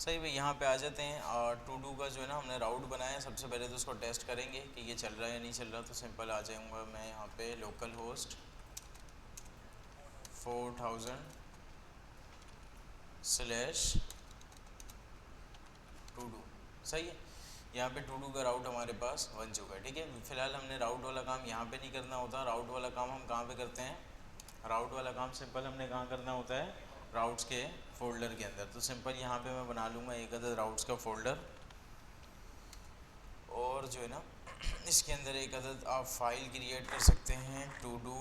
सही भाई, यहाँ पे आ जाते हैं। और टू डू का जो है ना हमने राउट बनाया है। सबसे पहले तो उसको टेस्ट करेंगे कि ये चल रहा है या नहीं चल रहा। तो सिंपल आ जाऊँगा मैं यहाँ पे local host 4000 slash to do. सही है, यहाँ पे टू डू का राउट हमारे पास बन चुका है। ठीक है, फिलहाल हमने राउट वाला काम यहाँ पे नहीं करना होता। राउट वाला काम हम कहाँ पे करते हैं? राउट वाला काम सिंपल हमने कहाँ करना होता है? राउट्स के फोल्डर के अंदर। तो सिंपल यहाँ पे मैं बना लूँगा एक अदर राउट्स का फोल्डर, और जो है ना इसके अंदर एक अदद आप फाइल क्रिएट कर सकते हैं टू डू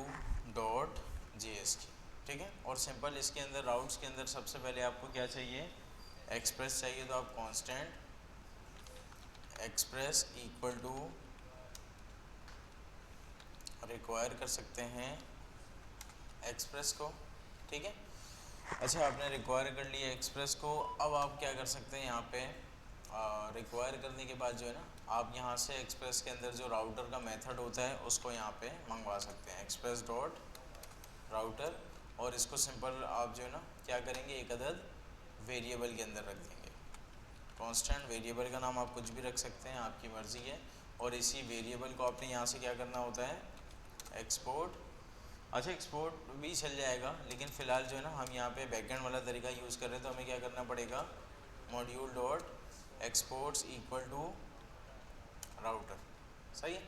डॉट JS की। ठीक है, और सिंपल इसके अंदर राउट्स के अंदर सबसे पहले आपको क्या चाहिए? एक्सप्रेस चाहिए। तो आप constant express equal to require कर सकते हैं एक्सप्रेस को। ठीक है, अच्छा आपने रिक्वायर कर लिया एक्सप्रेस को। अब आप क्या कर सकते हैं यहाँ पे रिक्वायर करने के बाद जो है ना आप यहाँ से एक्सप्रेस के अंदर जो राउटर का मेथड होता है उसको यहाँ पे मंगवा सकते हैं, एक्सप्रेस डॉट राउटर। और इसको सिंपल आप जो है ना क्या करेंगे, एक अदद वेरिएबल के अंदर रख देंगे। कांस्टेंट वेरिएबल का नाम आप कुछ भी रख सकते हैं, आपकी मर्ज़ी है। और इसी वेरिएबल को आपने यहाँ से क्या करना होता है? एक्सपोर्ट। अच्छा एक्सपोर्ट भी चल जाएगा, लेकिन फ़िलहाल जो है ना हम यहाँ पे बैकएंड वाला तरीका यूज़ कर रहे हैं। तो हमें क्या करना पड़ेगा? Module dot exports equal to router. सही है,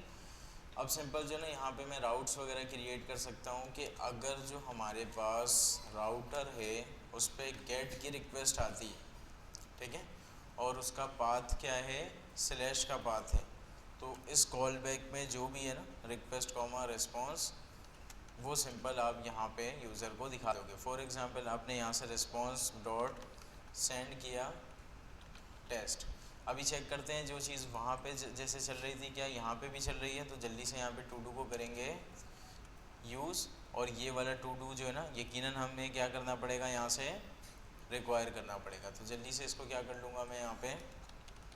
अब सिंपल जो है ना यहाँ पे मैं राउट्स वगैरह क्रिएट कर सकता हूँ कि अगर जो हमारे पास राउटर है उस पर गेट की रिक्वेस्ट आती है, ठीक है, और उसका पाथ क्या है? स्लैश का पाथ है। तो इस कॉल बैक में जो भी है ना रिक्वेस्ट कॉमा रिस्पॉन्स, वो सिंपल आप यहाँ पे यूज़र को दिखा दोगे। फॉर एग्जांपल आपने यहाँ से रिस्पॉन्स डॉट सेंड किया टेस्ट। अभी चेक करते हैं जो चीज़ वहाँ पे जैसे चल रही थी क्या यहाँ पे भी चल रही है। तो जल्दी से यहाँ पे टू डू को करेंगे यूज़, और ये वाला टू डू जो है ना यकीनन हमें क्या करना पड़ेगा? यहाँ से रिक्वायर करना पड़ेगा। तो जल्दी से इसको क्या कर लूँगा मैं यहाँ पे?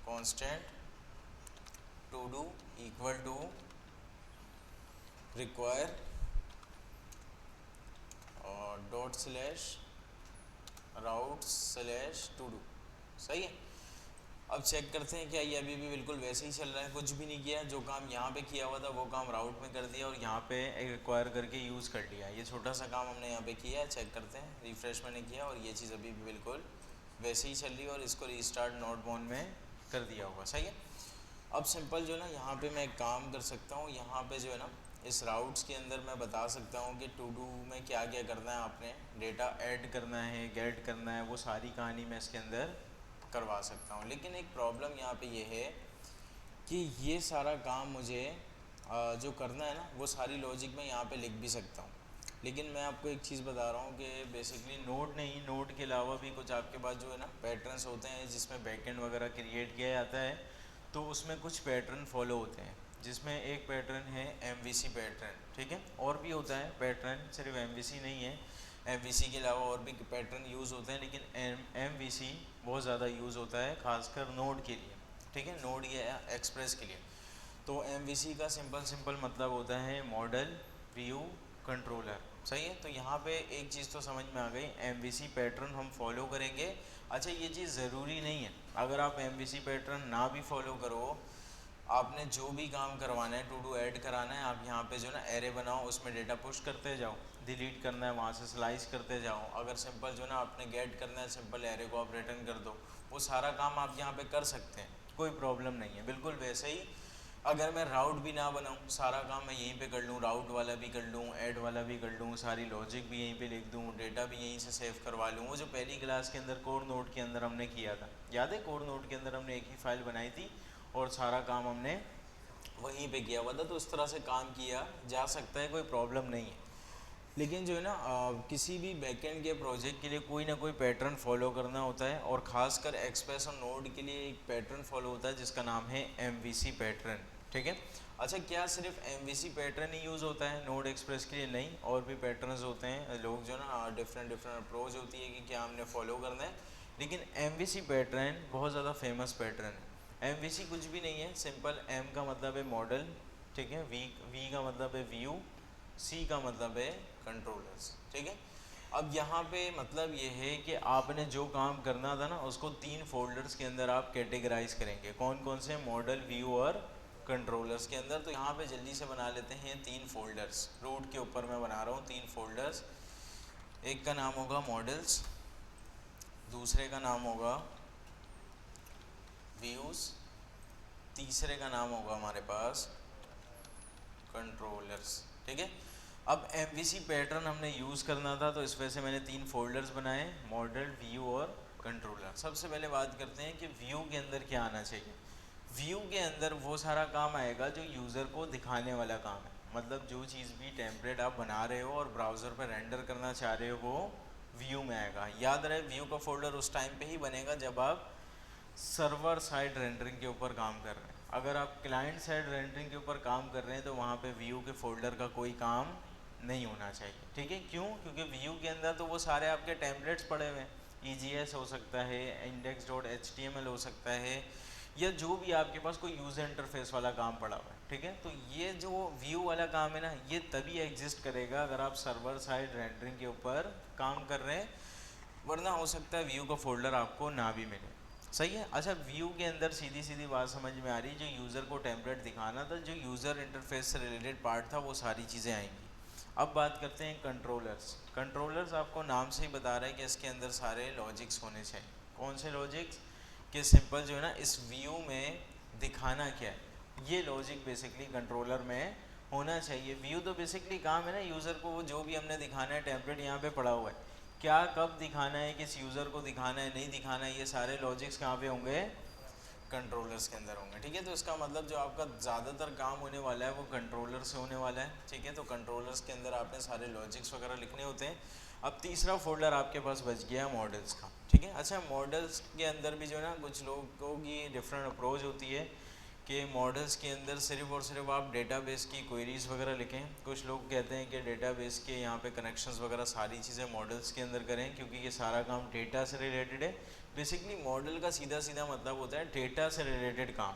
Constant to do equal to require और dot slash route slash to do. सही है, अब चेक करते हैं क्या ये अभी भी बिल्कुल वैसे ही चल रहा है? कुछ भी नहीं किया, जो काम यहाँ पे किया हुआ था वो काम राउट में कर दिया और यहाँ पे एक्वायर करके यूज़ कर लिया। ये छोटा सा काम हमने यहाँ पे किया है। चेक करते हैं, रिफ़्रेश मैंने किया और ये चीज़ अभी भी बिल्कुल वैसे ही चल रही है, और इसको रीस्टार्ट नोट मोड में कर दिया होगा। सही है, अब सिंपल जो है ना यहाँ पे मैं एक काम कर सकता हूँ। यहाँ पे जो है ना इस राउट्स के अंदर मैं बता सकता हूँ कि टू डू में क्या क्या करना है। आपने डेटा ऐड करना है, गेट करना है, वो सारी कहानी मैं इसके अंदर करवा सकता हूँ। लेकिन एक प्रॉब्लम यहाँ पे ये है कि ये सारा काम मुझे जो करना है ना वो सारी लॉजिक में यहाँ पे लिख भी सकता हूँ। लेकिन मैं आपको एक चीज़ बता रहा हूँ कि बेसिकली नोड नहीं, नोड के अलावा भी कुछ आपके पास जो है ना पैटर्न्स होते हैं जिसमें बैकएंड वगैरह क्रिएट किया जाता है। तो उसमें कुछ पैटर्न फॉलो होते हैं, जिसमें एक पैटर्न है MVC पैटर्न। ठीक है, और भी होता है पैटर्न, सिर्फ MVC नहीं है। MVC के अलावा और भी पैटर्न यूज़ होते हैं, लेकिन MVC बहुत ज़्यादा यूज़ होता है खासकर नोड के लिए। ठीक है, नोड या एक्सप्रेस के लिए। तो MVC का सिंपल मतलब होता है मॉडल व्यू कंट्रोलर। सही है, तो यहाँ पे एक चीज़ तो समझ में आ गई, MVC पैटर्न हम फॉलो करेंगे। अच्छा ये चीज़ ज़रूरी नहीं है, अगर आप MVC पैटर्न ना भी फॉलो करो, आपने जो भी काम करवाना है, टू डू ऐड कराना है, आप यहाँ पे जो ना एरे बनाओ, उसमें डेटा पुश करते जाओ, डिलीट करना है वहाँ से स्लाइस करते जाओ। अगर सिंपल जो ना आपने गेट करना है, सिंपल एरे को आप रिटर्न कर दो। वो सारा काम आप यहाँ पे कर सकते हैं, कोई प्रॉब्लम नहीं है। बिल्कुल वैसे ही अगर मैं राउट भी ना बनाऊँ, सारा काम मैं यहीं पे कर लूँ, राउट वाला भी कर लूँ, ऐड वाला भी कर लूँ, सारी लॉजिक भी यहीं पे लिख दूँ, डेटा भी यहीं से सेव करवा लूँ। वो जो पहली क्लास के अंदर कोर नोड के अंदर हमने किया था, याद है? कोर नोड के अंदर हमने एक ही फाइल बनाई थी और सारा काम हमने वहीं पे किया हुआ था। तो इस तरह से काम किया जा सकता है, कोई प्रॉब्लम नहीं है। लेकिन जो है ना किसी भी बैकएंड के प्रोजेक्ट के लिए कोई ना कोई पैटर्न फॉलो करना होता है, और ख़ासकर एक्सप्रेस और नोड के लिए एक पैटर्न फॉलो होता है जिसका नाम है MVC पैटर्न। ठीक है, अच्छा क्या सिर्फ MVC पैटर्न ही यूज़ होता है नोड एक्सप्रेस के लिए? नहीं, और भी पैटर्न्स होते हैं। लोग जो ना डिफरेंट अप्रोच होती है कि क्या हमने फॉलो करना है, लेकिन MVC पैटर्न बहुत ज़्यादा फेमस पैटर्न है। MVC कुछ भी नहीं है, सिंपल M का मतलब है मॉडल, ठीक है, V का मतलब है व्यू, C का मतलब है कंट्रोलर्स। ठीक है, अब यहाँ पे मतलब ये है कि आपने जो काम करना था ना उसको 3 फोल्डर्स के अंदर आप कैटेगराइज करेंगे। कौन कौन से? मॉडल, व्यू और कंट्रोलर्स के अंदर। तो यहाँ पे जल्दी से बना लेते हैं 3 फोल्डर्स। रूट के ऊपर मैं बना रहा हूँ 3 फोल्डर्स। एक का नाम होगा मॉडल्स, दूसरे का नाम होगा व्यूज़, तीसरे का नाम होगा हमारे पास कंट्रोलर्स। ठीक है। अब MVC पैटर्न हमने यूज़ करना था तो इस वजह से मैंने 3 फोल्डर्स बनाए, मॉडल, व्यू और कंट्रोलर। सबसे पहले बात करते हैं कि व्यू के अंदर क्या आना चाहिए। व्यू के अंदर वो सारा काम आएगा जो यूज़र को दिखाने वाला काम है। मतलब जो चीज़ भी टेम्पलेट आप बना रहे हो और ब्राउज़र पर रेंडर करना चाह रहे हो वो व्यू में आएगा। याद रहे व्यू का फोल्डर उस टाइम पे ही बनेगा जब आप सर्वर साइड रेंडरिंग के ऊपर काम कर रहे हैं। अगर आप क्लाइंट साइड रेंडरिंग के ऊपर काम कर रहे हैं तो वहाँ पे व्यू के फोल्डर का कोई काम नहीं होना चाहिए। ठीक है। क्यों? क्योंकि व्यू के अंदर तो वो सारे आपके टेम्पलेट्स पड़े हुए हैं। EGS हो सकता है, index.html हो सकता है, या जो भी आपके पास कोई यूज़र इंटरफेस वाला काम पड़ा हुआ है। ठीक है। तो ये जो व्यू वाला काम है ना, ये तभी एग्जिस्ट करेगा अगर आप सर्वर साइड रेंडरिंग के ऊपर काम कर रहे हैं, वरना हो सकता है व्यू का फोल्डर आपको ना भी मिले। सही है। अच्छा, व्यू के अंदर सीधी सीधी बात समझ में आ रही है, जो यूज़र को टेम्पलेट दिखाना था, जो यूज़र इंटरफेस से रिलेटेड पार्ट था, वो सारी चीज़ें आएंगी। अब बात करते हैं कंट्रोलर्स। कंट्रोलर्स आपको नाम से ही बता रहा है कि इसके अंदर सारे लॉजिक्स होने चाहिए। कौन से लॉजिक्स? कि सिंपल जो है ना, इस व्यू में दिखाना क्या है, ये लॉजिक बेसिकली कंट्रोलर में होना चाहिए। व्यू तो बेसिकली काम है ना यूज़र को वो जो भी हमने दिखाना है, टेम्पलेट यहाँ पे पड़ा हुआ है, क्या कब दिखाना है, किस यूज़र को दिखाना है, नहीं दिखाना है, ये सारे लॉजिक्स कहाँ पे होंगे? कंट्रोलर्स के अंदर होंगे। ठीक है। तो इसका मतलब जो आपका ज़्यादातर काम होने वाला है वो कंट्रोलर से होने वाला है। ठीक है। तो कंट्रोलर्स के अंदर आपने सारे लॉजिक्स वगैरह लिखने होते हैं। अब तीसरा फोल्डर आपके पास बच गया मॉडल्स का। ठीक है। अच्छा, मॉडल्स के अंदर भी जो है ना, कुछ लोगों की डिफरेंट अप्रोच होती है कि मॉडल्स के अंदर सिर्फ और सिर्फ आप डेटाबेस की क्वेरीज़ वगैरह लिखें। कुछ लोग कहते हैं कि डेटाबेस के यहाँ पे कनेक्शंस वगैरह सारी चीज़ें मॉडल्स के अंदर करें, क्योंकि ये सारा काम डेटा से रिलेटेड है। बेसिकली मॉडल का सीधा सीधा मतलब होता है डेटा से रिलेटेड काम।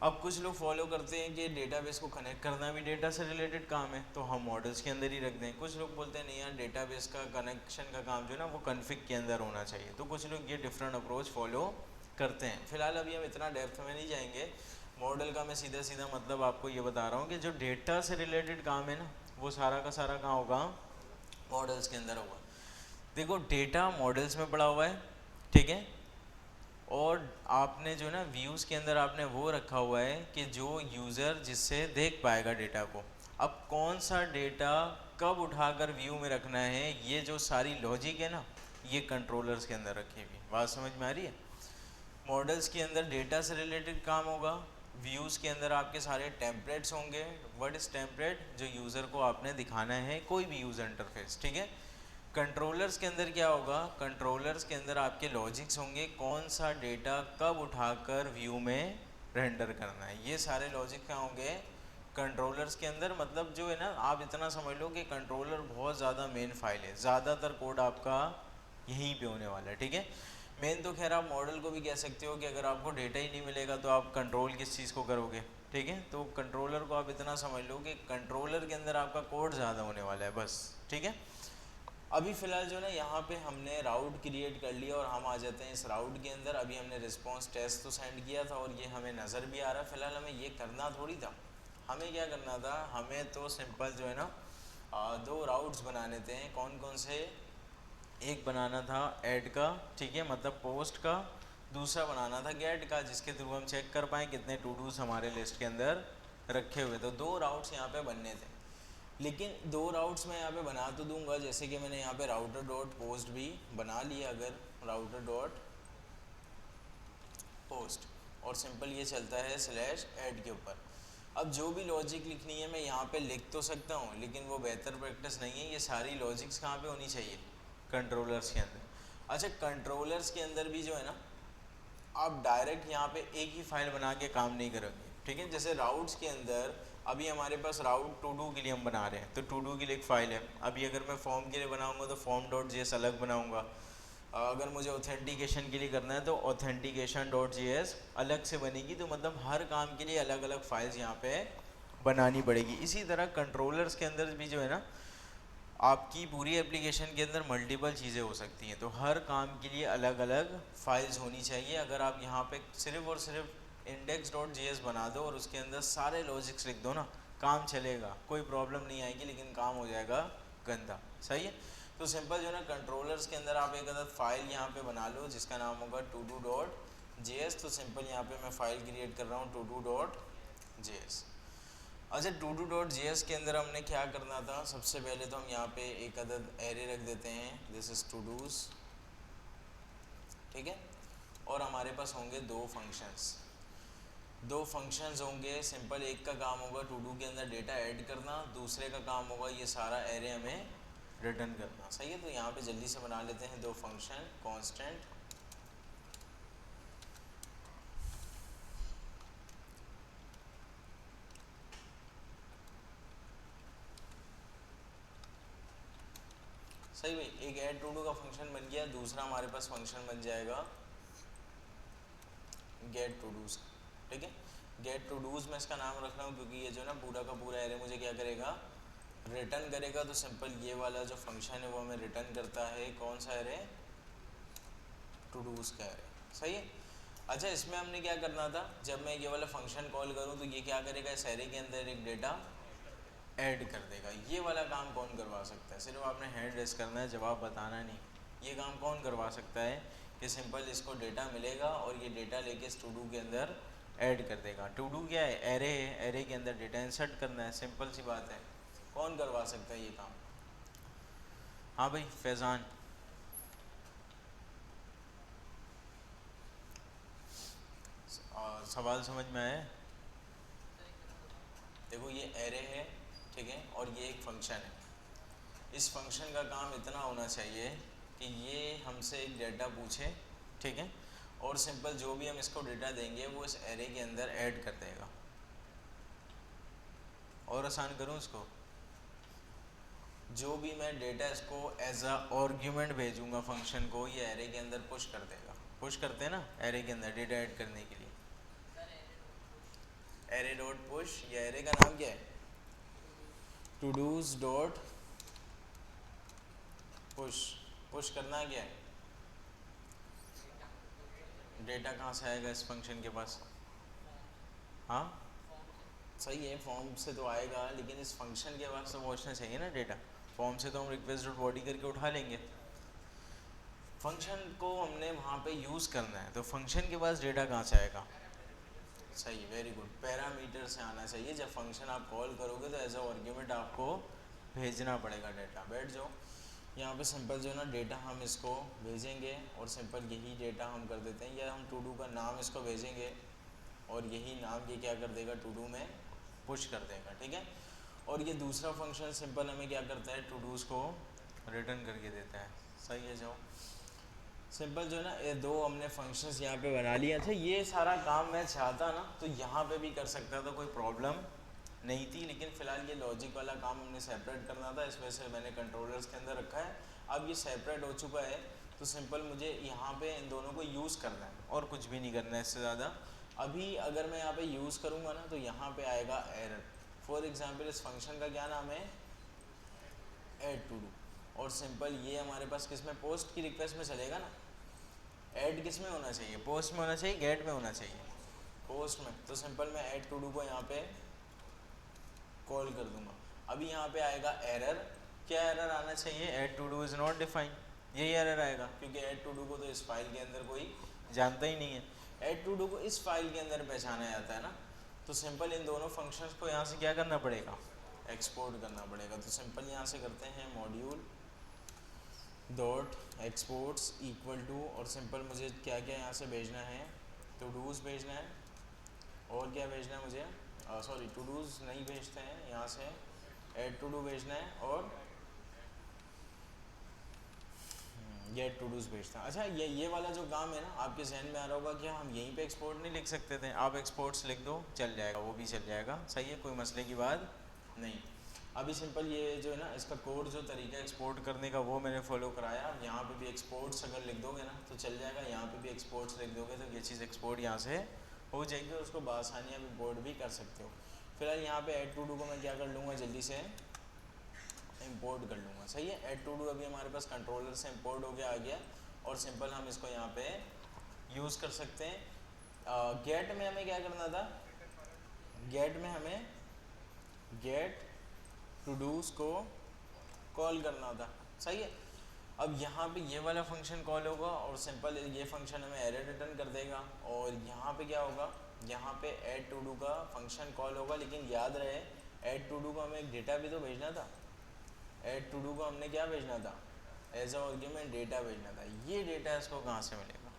अब कुछ लोग फॉलो करते हैं कि डेटाबेस को कनेक्ट करना भी डेटा से रिलेटेड काम है, तो हम मॉडल्स के अंदर ही रख दें। कुछ लोग बोलते हैं नहीं यार, डेटाबेस का कनेक्शन का काम जो है ना वो कॉन्फ़िग के अंदर होना चाहिए। तो कुछ लोग ये डिफरेंट अप्रोच फॉलो करते हैं। फिलहाल अभी हम इतना डेप्थ में नहीं जाएंगे। मॉडल का मैं सीधा सीधा मतलब आपको ये बता रहा हूँ कि जो डेटा से रिलेटेड काम है ना, वो सारा का सारा कहाँ होगा? मॉडल्स के अंदर होगा। देखो, डेटा मॉडल्स में पड़ा हुआ है। ठीक है। और आपने जो ना व्यूज़ के अंदर आपने वो रखा हुआ है कि जो यूज़र जिससे देख पाएगा डेटा को। अब कौन सा डेटा कब उठाकर व्यू में रखना है, ये जो सारी लॉजिक है ना, ये कंट्रोलर्स के अंदर रखी हुई। बात समझ में आ रही है? मॉडल्स के अंदर डेटा से रिलेटेड काम होगा, व्यूज़ के अंदर आपके सारे टेम्पलेट्स होंगे। What is template? जो यूज़र को आपने दिखाना है, कोई भी यूज़र इंटरफेस। ठीक है। कंट्रोलर्स के अंदर क्या होगा? कंट्रोलर्स के अंदर आपके लॉजिक्स होंगे, कौन सा डेटा कब उठाकर व्यू में रेंडर करना है, ये सारे लॉजिक क्या होंगे? कंट्रोलर्स के अंदर। मतलब जो है ना, आप इतना समझ लो कि कंट्रोलर बहुत ज़्यादा मेन फाइल है, ज़्यादातर कोड आपका यहीं पे होने वाला है। ठीक है। मेन तो खैर आप मॉडल को भी कह सकते हो कि अगर आपको डेटा ही नहीं मिलेगा तो आप कंट्रोल किस चीज़ को करोगे। ठीक है। तो कंट्रोलर को आप इतना समझ लो कि कंट्रोलर के अंदर आपका कोड ज़्यादा होने वाला है बस। ठीक है। अभी फ़िलहाल जो ना, यहाँ पे हमने राउट क्रिएट कर लिया और हम आ जाते हैं इस राउट के अंदर। अभी हमने रिस्पॉन्स टेस्ट तो सेंड किया था और ये हमें नज़र भी आ रहा है। फ़िलहाल हमें ये करना थोड़ी था, हमें क्या करना था, हमें तो सिंपल जो है ना 2 राउट्स बनाने थे। कौन कौन से? एक बनाना था ऐड का, ठीक है, मतलब पोस्ट का। दूसरा बनाना था गेट का, जिसके थ्रू हम चेक कर पाएँ कितने टू डूज हमारे लिस्ट के अंदर रखे हुए। तो 2 राउट्स यहाँ पे बनने थे, लेकिन 2 राउट्स मैं यहाँ पे बना तो दूंगा, जैसे कि मैंने यहाँ पे राउटर डॉट पोस्ट भी बना लिया। अगर राउटर डॉट पोस्ट और सिंपल ये चलता है स्लैश ऐड के ऊपर। अब जो भी लॉजिक लिखनी है मैं यहाँ पे लिख तो सकता हूँ, लेकिन वो बेहतर प्रैक्टिस नहीं है। ये सारी लॉजिक्स कहाँ पे होनी चाहिए? कंट्रोलर्स के अंदर। अच्छा, कंट्रोलर्स के अंदर भी जो है ना, आप डायरेक्ट यहाँ पे एक ही फाइल बना के काम नहीं करोगे। ठीक है। जैसे राउट्स के अंदर अभी हमारे पास राउट टू डू के लिए हम बना रहे हैं, तो टू डू के लिए एक फ़ाइल है। अभी अगर मैं फॉर्म के लिए बनाऊंगा तो फॉर्म डॉट जी एस अलग बनाऊंगा। अगर मुझे ऑथेंटिकेशन के लिए करना है तो ऑथेंटिकेशन डॉट जी एस अलग से बनेगी। तो मतलब हर काम के लिए अलग अलग फाइल्स यहाँ पे बनानी पड़ेगी। इसी तरह कंट्रोलर्स के अंदर भी जो है ना, आपकी पूरी एप्लीकेशन के अंदर मल्टीपल चीज़ें हो सकती हैं, तो हर काम के लिए अलग अलग फाइल्स होनी चाहिए। अगर आप यहाँ पे सिर्फ और सिर्फ index.js बना दो और उसके अंदर सारे लॉजिक्स लिख दो ना, काम चलेगा, कोई प्रॉब्लम नहीं आएगी, लेकिन काम हो जाएगा गंदा। सही है। तो सिंपल जो है ना, कंट्रोलर्स के अंदर आप एक अदद फाइल यहाँ पे बना लो जिसका नाम होगा todo.js। तो सिंपल यहाँ पे मैं फाइल क्रिएट कर रहा हूँ todo.js। अच्छा, todo.js के अंदर हमने क्या करना था, सबसे पहले तो हम यहाँ पे एक अदद एरे रख देते हैं, दिस इज todos, ठीक है। और हमारे पास होंगे दो फंक्शंस होंगे। सिंपल एक का काम होगा टू के अंदर डेटा ऐड करना, दूसरे का काम होगा ये सारा एरे हमें रिटर्न करना। सही है। तो यहाँ पे जल्दी से बना लेते हैं दो फंक्शन, कांस्टेंट सही भाई, एक ऐड टू का फंक्शन बन गया, दूसरा हमारे पास फंक्शन बन जाएगा गेट टू डूज। ठीक है, गेट टू डूज मैं इसका नाम रख रहा हूँ क्योंकि ये जो ना पूरा का पूरा एरे मुझे क्या करेगा, रिटर्न करेगा। तो सिंपल ये वाला जो फंक्शन है वो हमें रिटर्न करता है कौन सा एरे, टू डूज का एरे। सही है। अच्छा, इसमें हमने क्या करना था, जब मैं ये वाला फंक्शन कॉल करूँ तो ये क्या करेगा, इस एरे के अंदर एक डेटा ऐड कर देगा। ये वाला काम कौन करवा सकता है, सिर्फ आपने हैंड रेस करना है, जवाब बताना नहीं। ये काम कौन करवा सकता है कि सिंपल इसको डेटा मिलेगा और ये डेटा लेके इस टू डू के अंदर ऐड कर देगा। टू डू क्या है, एरे है, एरे के अंदर डेटा इंसर्ट करना है, सिंपल सी बात है। कौन करवा सकता है ये काम? हाँ भाई फैज़ान। और सवाल समझ में आया? देखो ये एरे है, ठीक है, और ये एक फंक्शन है। इस फंक्शन का काम इतना होना चाहिए कि ये हमसे एक डेटा पूछे, ठीक है, और सिंपल जो भी हम इसको डेटा देंगे वो इस एरे के अंदर ऐड कर देगा। और आसान करूँ इसको, जो भी मैं डेटा इसको एज अ आर्ग्यूमेंट भेजूंगा फंक्शन को, ये एरे के अंदर पुश कर देगा। पुश करते हैं ना एरे के अंदर डेटा ऐड करने के लिए, एरे डॉट पुश। या एरे का नाम क्या है, todos dot push. Push करना क्या है, डेटा कहाँ से आएगा इस फंक्शन के पास? हाँ सही है, फॉर्म से तो आएगा, लेकिन इस फंक्शन के पास तो पहुँचना चाहिए ना डेटा। फॉर्म से तो हम रिक्वेस्ट डॉट बॉडी करके उठा लेंगे, फंक्शन को हमने वहाँ पे यूज़ करना है, तो फंक्शन के पास डेटा कहाँ से आएगा? सही, वेरी गुड, पैरामीटर से आना चाहिए। जब फंक्शन आप कॉल करोगे तो एज अ आर्ग्यूमेंट आपको भेजना पड़ेगा डेटा। बैठ जाओ, यहाँ पे सिंपल जो है ना डेटा हम इसको भेजेंगे और सिंपल यही डेटा हम कर देते हैं, या हम टू डू का नाम इसको भेजेंगे और यही नाम ये क्या कर देगा, टू डू में पुश कर देगा। ठीक है, और ये दूसरा फंक्शन सिंपल हमें क्या करता है, टू डूज़ को रिटर्न करके देता है। सही है। जाओ, सिंपल जो है ना, ये दो हमने फंक्शंस यहाँ पे बना लिए थे। ये सारा काम मैं चाहता ना तो यहाँ पे भी कर सकता था, कोई प्रॉब्लम नहीं थी, लेकिन फ़िलहाल ये लॉजिक वाला काम हमने सेपरेट करना था, इस वजह से मैंने कंट्रोलर्स के अंदर रखा है। अब ये सेपरेट हो चुका है तो सिंपल मुझे यहाँ पे इन दोनों को यूज़ करना है और कुछ भी नहीं करना है इससे ज़्यादा। अभी अगर मैं यहाँ पे यूज़ करूँगा ना तो यहाँ पे आएगा एरर। फॉर एग्जांपल इस फंक्शन का क्या नाम है, ऐड टू डू, और सिंपल ये हमारे पास किस में, पोस्ट की रिक्वेस्ट में चलेगा ना। ऐड किस में होना चाहिए, पोस्ट में होना चाहिए, गेट में होना चाहिए, पोस्ट में। तो सिंपल मैं ऐड टू डू को यहाँ पे कॉल कर दूंगा। अभी यहाँ पे आएगा एरर। क्या एरर आना चाहिए, add todo is not defined, यही एरर आएगा, क्योंकि ऐड टू डू को तो इस फाइल के अंदर कोई जानता ही नहीं है। ऐड टू डू को इस फाइल के अंदर पहचाना जाता है ना, तो सिंपल इन दोनों फंक्शंस को यहाँ से क्या करना पड़ेगा, एक्सपोर्ट करना पड़ेगा। तो सिंपल यहाँ से करते हैं module dot exports equal to, और सिंपल मुझे क्या क्या यहाँ से भेजना है, टू डूज़ भेजना है, और क्या भेजना है मुझे, सॉरी टू डूज़ नहीं भेजते हैं, यहाँ से ऐड टू डू भेजना है और गेट टू डूज़ भेजता है। अच्छा, ये वाला जो काम है ना, आपके जहन में आ रहा होगा क्या हम यहीं पे एक्सपोर्ट नहीं लिख सकते थे? आप एक्सपोर्ट्स लिख दो, चल जाएगा, वो भी चल जाएगा। सही है, कोई मसले की बात नहीं। अभी सिंपल ये जो है ना, इसका कोड जो तरीका एक्सपोर्ट करने का वो मैंने फॉलो कराया। यहाँ पे भी एक्सपोर्ट्स अगर लिख दोगे ना तो चल जाएगा, यहाँ पे भी एक्सपोर्ट्स लिख दोगे तो ये चीज़ एक्सपोर्ट यहाँ से हो जाएगी और उसको बासानी आप इम्पोर्ट भी कर सकते हो। फिलहाल यहाँ पे ऐड टू डू को मैं क्या कर लूँगा, जल्दी से इंपोर्ट कर लूँगा, सही है। ऐड टू डू अभी हमारे पास कंट्रोलर से इंपोर्ट होके आ गया और सिंपल हम इसको यहाँ पे यूज़ कर सकते हैं। गेट में हमें क्या करना था, गेट में हमें गेट टू डूज को कॉल करना था, सही है। अब यहाँ पे ये वाला फंक्शन कॉल होगा और सिंपल ये फंक्शन हमें एरर रिटर्न कर देगा। और यहाँ पे क्या होगा, यहाँ पे ऐड टू डू का फंक्शन कॉल होगा, लेकिन याद रहे ऐड टू डू को हमें एक डेटा भी तो भेजना था। ऐड टू डू को हमने क्या भेजना था, एज अ आर्ग्यूमेंट डेटा भेजना था। ये डेटा इसको कहाँ से मिलेगा,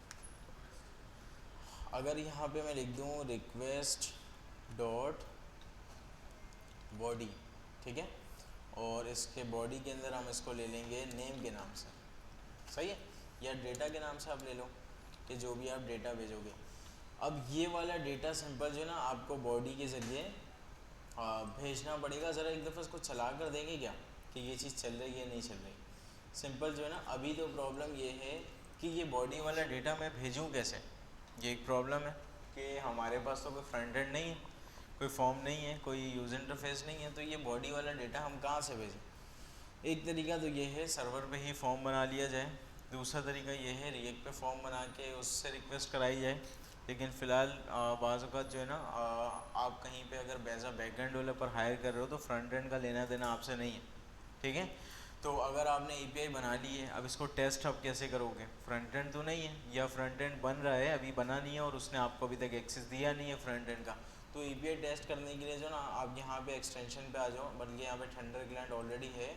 अगर यहाँ पे मैं लिख दूँ रिक्वेस्ट डॉट बॉडी, ठीक है, और इसके बॉडी के अंदर हम इसको ले लेंगे नेम के नाम से, सही है, या डेटा के नाम से आप ले लो कि जो भी आप डेटा भेजोगे। अब ये वाला डेटा सिंपल जो है ना आपको बॉडी के ज़रिए भेजना पड़ेगा। ज़रा एक दफ़ा इसको चला कर देंगे क्या कि ये चीज़ चल रही है नहीं चल रही। सिंपल जो है ना अभी तो प्रॉब्लम ये है कि ये बॉडी वाला डेटा मैं भेजूँ कैसे, ये एक प्रॉब्लम है कि हमारे पास तो कोई फ्रंट एंड नहीं है, कोई फॉर्म नहीं है, कोई यूज़र इंटरफेस नहीं है, तो ये बॉडी वाला डेटा हम कहाँ से भेजें। एक तरीका तो ये है सर्वर पे ही फॉर्म बना लिया जाए, दूसरा तरीका ये है रिएक्ट पे फॉर्म बना के उससे रिक्वेस्ट कराई जाए। लेकिन फ़िलहाल बाज़ औक़ात जो है ना आप कहीं पे अगर as a backend developer hire कर रहे हो तो फ्रंट एंड का लेना देना आपसे नहीं है, ठीक है। तो अगर आपने API बना ली है, अब इसको टेस्ट आप कैसे करोगे, फ्रंट एंड तो नहीं है या फ्रंट एंड बन रहा है अभी बना नहीं है और उसने आपको अभी तक एक्सेस दिया नहीं है फ्रंट एंड का। तो API टेस्ट करने के लिए जो ना आप यहाँ पे एक्सटेंशन पे आ जाओ, बल्कि यहाँ पे थंडर क्लाइंट ऑलरेडी है,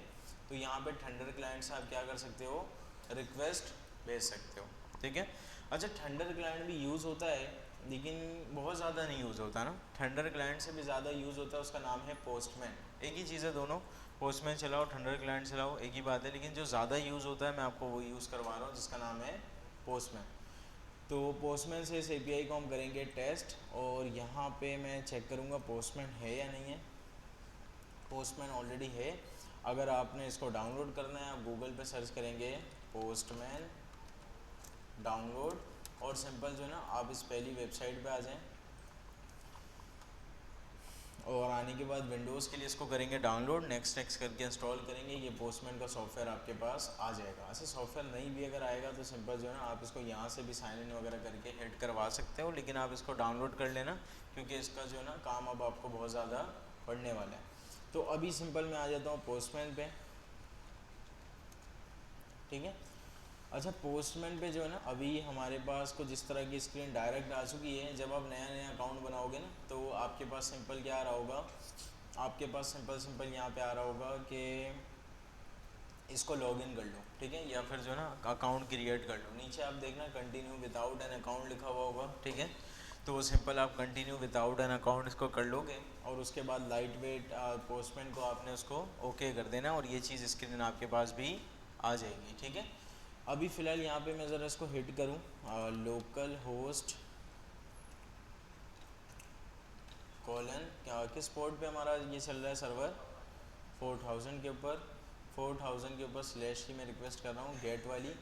तो यहाँ पे थंडर क्लाइंट से आप क्या कर सकते हो, रिक्वेस्ट भेज सकते हो, ठीक है। अच्छा थंडर क्लाइंट भी यूज़ होता है लेकिन बहुत ज़्यादा नहीं यूज़ होता ना, थंडर क्लाइंट से भी ज़्यादा यूज़ होता है, उसका नाम है पोस्टमैन। एक ही चीज़ है दोनों, पोस्टमैन चलाओ थंडर क्लाइंट चलाओ एक ही बात है, लेकिन जो ज़्यादा यूज़ होता है मैं आपको वो यूज़ करवा रहा हूँ जिसका नाम है पोस्टमैन। तो पोस्टमैन से इस API को हम करेंगे टेस्ट और यहाँ पे मैं चेक करूँगा पोस्टमैन है या नहीं है। पोस्टमैन ऑलरेडी है। अगर आपने इसको डाउनलोड करना है आप गूगल पे सर्च करेंगे पोस्टमैन डाउनलोड और सिंपल जो है ना आप इस पहली वेबसाइट पे आ जाएं और आने के बाद विंडोज़ के लिए इसको करेंगे डाउनलोड, नेक्स्ट नेक्स्ट करके इंस्टॉल करेंगे, ये पोस्टमैन का सॉफ्टवेयर आपके पास आ जाएगा। ऐसे सॉफ्टवेयर नहीं भी अगर आएगा तो सिंपल जो है ना आप इसको यहाँ से भी साइन इन वगैरह करके हेड करवा सकते हो, लेकिन आप इसको डाउनलोड कर लेना क्योंकि इसका जो है ना काम अब आपको बहुत ज़्यादा पड़ने वाला है। तो अभी सिंपल मैं आ जाता हूँ पोस्टमैन पे, ठीक है। अच्छा पोस्टमैन पे जो है ना अभी हमारे पास कुछ इस तरह की स्क्रीन डायरेक्ट आ चुकी है। जब आप नया नया अकाउंट बनाओगे ना तो आपके पास सिंपल क्या आ रहा होगा, आपके पास सिंपल यहाँ पे आ रहा होगा कि इसको लॉगिन कर लो, ठीक है, या फिर जो है ना अकाउंट क्रिएट कर लो। नीचे आप देखना कंटिन्यू विदाउट एन अकाउंट लिखा हुआ होगा, ठीक है। तो वो सिंपल आप कंटिन्यू विदाउट एन अकाउंट इसको कर लोगे और उसके बाद लाइट वेट पोस्टमैन को आपने उसको ओके कर देना और ये चीज़ स्क्रीन आपके पास भी आ जाएगी, ठीक है। अभी फ़िलहाल यहाँ पे मैं ज़रा इसको हिट करूँ लोकल होस्ट कॉलन किस पोर्ट पे हमारा ये चल रहा है सर्वर 4000 के ऊपर, 4000 के ऊपर स्लैश की मैं रिक्वेस्ट कर रहा हूँ गेट वाली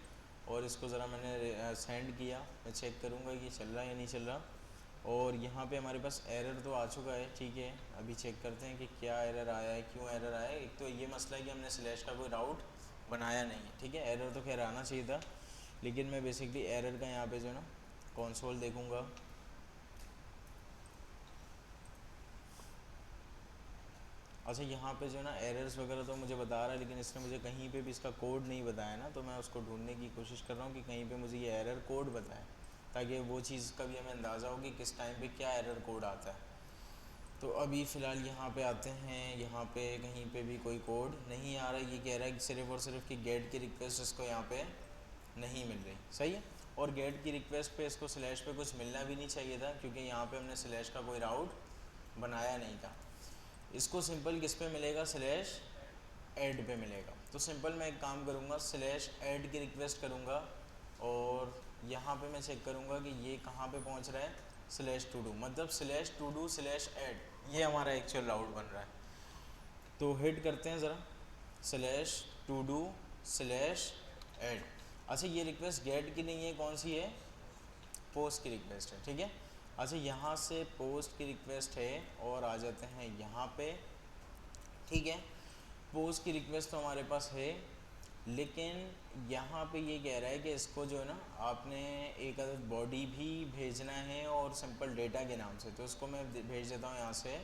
और इसको ज़रा मैंने सेंड किया। मैं चेक करूँगा ये चल रहा है या नहीं चल रहा। और यहाँ पे हमारे पास एरर तो आ चुका है, ठीक है। अभी चेक करते हैं कि क्या एरर आया है, क्यों एरर आया है। एक तो ये मसला है कि हमने स्लैश का कोई राउट बनाया नहीं है, ठीक है। एरर तो खैर आना चाहिए था, लेकिन मैं बेसिकली एरर का यहाँ पे जो ना कंसोल देखूँगा। अच्छा यहाँ पे जो ना एरर्स वगैरह तो मुझे बता रहा है, लेकिन इसने मुझे कहीं पे भी इसका कोड नहीं बताया ना, तो मैं उसको ढूंढने की कोशिश कर रहा हूँ कि कहीं पे मुझे ये एरर कोड बताए ताकि वो चीज़ का भी हमें अंदाज़ा हो कि किस टाइम पे क्या एरर कोड आता है। तो अभी फ़िलहाल यहाँ पे आते हैं, यहाँ पे कहीं पे भी कोई कोड नहीं आ रहा है। ये कह रहा है कि सिर्फ़ और सिर्फ कि गेट की रिक्वेस्ट इसको यहाँ पे नहीं मिल रही, सही है। और गेट की रिक्वेस्ट पे इसको स्लैश पे कुछ मिलना भी नहीं चाहिए था क्योंकि यहाँ पे हमने स्लैश का कोई राउट बनाया नहीं था। इसको सिंपल किस पे मिलेगा, स्लैश ऐड पे मिलेगा। तो सिंपल मैं एक काम करूँगा स्लैश ऐड की रिक्वेस्ट करूँगा और यहाँ पे मैं चेक करूँगा कि ये कहाँ पे पहुँच रहा है, स्लैश टू डू, मतलब slash to do slash add, ये हमारा एक्चुअल राउट बन रहा है। तो हिट करते हैं ज़रा slash to do slash add. अच्छा ये रिक्वेस्ट गेट की नहीं है, कौन सी है, पोस्ट की रिक्वेस्ट है, ठीक है। अच्छा यहाँ से पोस्ट की रिक्वेस्ट है और आ जाते हैं यहाँ पे, ठीक है। पोस्ट की रिक्वेस्ट तो हमारे पास है, लेकिन यहाँ पे ये कह रहा है कि इसको जो है ना आपने एक अदद बॉडी भी भेजना है और सिंपल डेटा के नाम से, तो इसको मैं भेज देता हूँ यहाँ से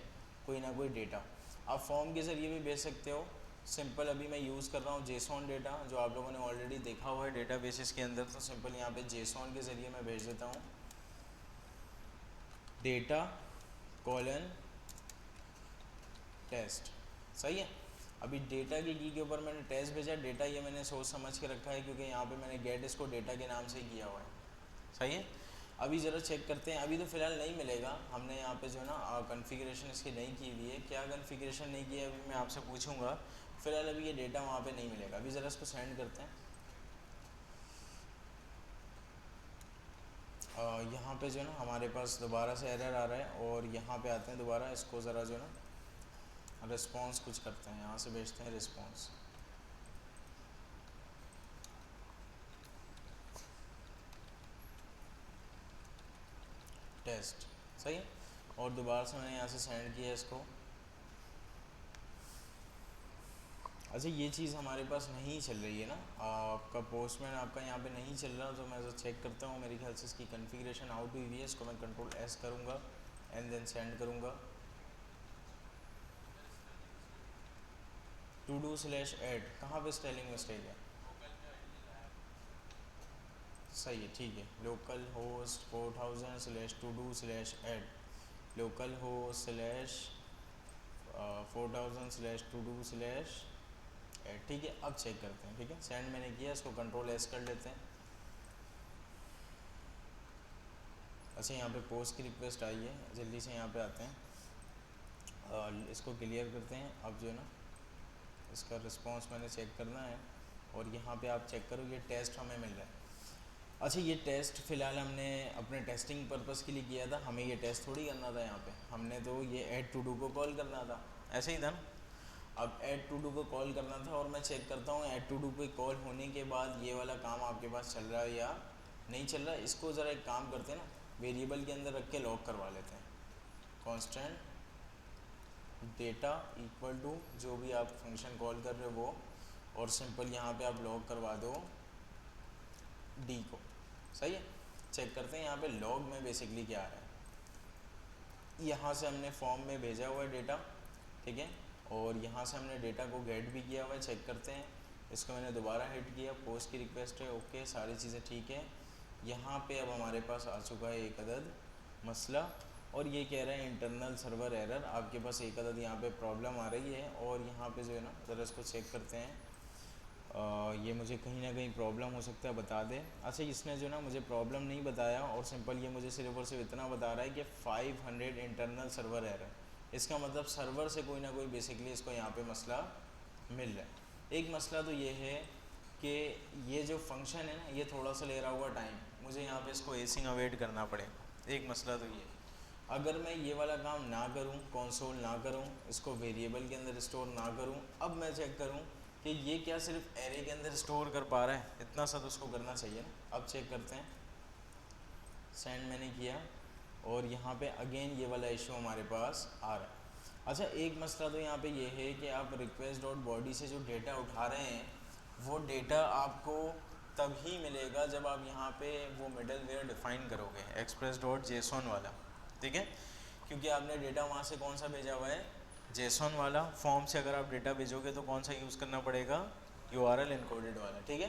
कोई ना कोई डेटा। आप फॉर्म के ज़रिए भी भेज सकते हो। सिंपल अभी मैं यूज़ कर रहा हूँ जेसॉन डेटा, जो आप लोगों ने ऑलरेडी देखा हुआ है डेटा बेसिस के अंदर, तो सिंपल यहाँ पे जेसॉन के ज़रिए मैं भेज देता हूँ डेटा कॉलन टेस्ट। सही है। अभी डेटा की की के ऊपर मैंने टेस्ट भेजा, डेटा ये मैंने सोच समझ के रखा है क्योंकि यहाँ पे मैंने गेट इसको डेटा के नाम से ही किया हुआ है। सही है। अभी ज़रा चेक करते हैं, अभी तो फ़िलहाल नहीं मिलेगा, हमने यहाँ पे जो है ना कॉन्फ़िगरेशन इसकी नहीं की हुई है। क्या कॉन्फ़िगरेशन नहीं की है अभी मैं आपसे पूछूंगा। फ़िलहाल अभी ये डेटा वहाँ पे नहीं मिलेगा। अभी ज़रा इसको सेंड करते हैं। यहाँ पे जो है ना हमारे पास दोबारा से एरर आ रहा है, और यहाँ पे आते हैं दोबारा, इसको ज़रा जो है ना रिस्पॉन्स कुछ करते हैं, यहाँ से भेजते हैं रिस्पॉन्स। टेस्ट। सही है। और दोबारा से मैंने यहाँ से सेंड किया इसको। अच्छा, ये चीज़ हमारे पास नहीं चल रही है ना, आपका पोस्टमैन आपका यहाँ पे नहीं चल रहा, तो मैं चेक करता हूँ। मेरे ख्याल से इसकी कॉन्फ़िगरेशन आउट हुई है। इसको मैं कंट्रोल एस करूँगा एंड देन सेंड करूँगा। टू डू स्लैश ऐड, कहाँ पे स्पेलिंग मिस्टेक है? सही है, ठीक है। Local host 4000 slash to do slash add, local host slash 4000 slash to do slash add. ठीक है, अब चेक करते हैं। ठीक है, सेंड मैंने किया, इसको कंट्रोल एस कर लेते हैं। अच्छा, यहाँ पे पोस्ट की रिक्वेस्ट आई है, जल्दी से यहाँ पे आते हैं, इसको क्लियर करते हैं। अब जो है ना इसका रिस्पांस मैंने चेक करना है, और यहाँ पे आप चेक करो ये टेस्ट हमें मिल रहा है। अच्छा, ये टेस्ट फ़िलहाल हमने अपने टेस्टिंग पर्पस के लिए किया था, हमें ये टेस्ट थोड़ी करना था। यहाँ पे हमने तो ये ऐड टू डू को कॉल करना था, ऐसे ही था ना। अब ऐड टू डू को कॉल करना था, और मैं चेक करता हूँ ऐड टू डू पे कॉल होने के बाद ये वाला काम आपके पास चल रहा है या नहीं चल रहा है। इसको ज़रा एक काम करते हैं ना, वेरिएबल के अंदर रख के लॉक करवा लेते हैं। कांस्टेंट डेटा इक्वल टू जो भी आप फंक्शन कॉल कर रहे हो वो, और सिंपल यहाँ पे आप लॉग करवा दो डी को। सही है। चेक करते हैं यहाँ पे लॉग में बेसिकली क्या आ रहा है। यहाँ से हमने फॉर्म में भेजा हुआ है डेटा, ठीक है, और यहाँ से हमने डेटा को गेट भी किया हुआ है। चेक करते हैं, इसको मैंने दोबारा हिट किया, पोस्ट की रिक्वेस्ट है, ओके, सारी चीज़ें ठीक है। यहाँ पे अब हमारे पास आ चुका है एक अदद मसला, और ये कह रहा है इंटरनल सर्वर एरर, आपके पास एक अदद यहाँ पे प्रॉब्लम आ रही है। और यहाँ पे जो है ना ज़रा इसको चेक करते हैं, ये मुझे कहीं ना कहीं प्रॉब्लम हो सकता है, बता दें। अच्छा, इसने जो ना मुझे प्रॉब्लम नहीं बताया, और सिंपल ये मुझे सिर्फ और सिर्फ इतना बता रहा है कि 500 इंटरनल सर्वर एरर। इसका मतलब सर्वर से कोई ना कोई बेसिकली इसको यहाँ पे मसला मिल रहा है। एक मसला तो ये है कि ये जो फंक्शन है ना, ये थोड़ा सा ले रहा हुआ टाइम, मुझे यहाँ पे इसको एसिंग अवेट करना पड़ेगा। एक मसला तो ये, अगर मैं ये वाला काम ना करूँ, कंसोल ना करूँ, इसको वेरिएबल के अंदर स्टोर ना करूँ, अब मैं चेक करूँ कि ये क्या सिर्फ एरे के अंदर स्टोर कर पा रहा है, इतना सा तो उसको करना चाहिए ना। अब चेक करते हैं, सेंड मैंने किया, और यहाँ पे अगेन ये वाला इशू हमारे पास आ रहा है। अच्छा, एक मसला तो यहाँ पे ये है कि आप रिक्वेस्ट डॉट बॉडी से जो डेटा उठा रहे हैं, वो डेटा आपको तभी मिलेगा जब आप यहाँ पे वो मिडल वेयर डिफ़ाइन करोगे, एक्सप्रेस डॉट जेसॉन वाला। ठीक है, क्योंकि आपने डेटा वहाँ से कौन सा भेजा हुआ है, जेसॉन वाला। फॉर्म से अगर आप डेटा भेजोगे तो कौन सा यूज़ करना पड़ेगा, URL इनकोडेड वाला। ठीक है,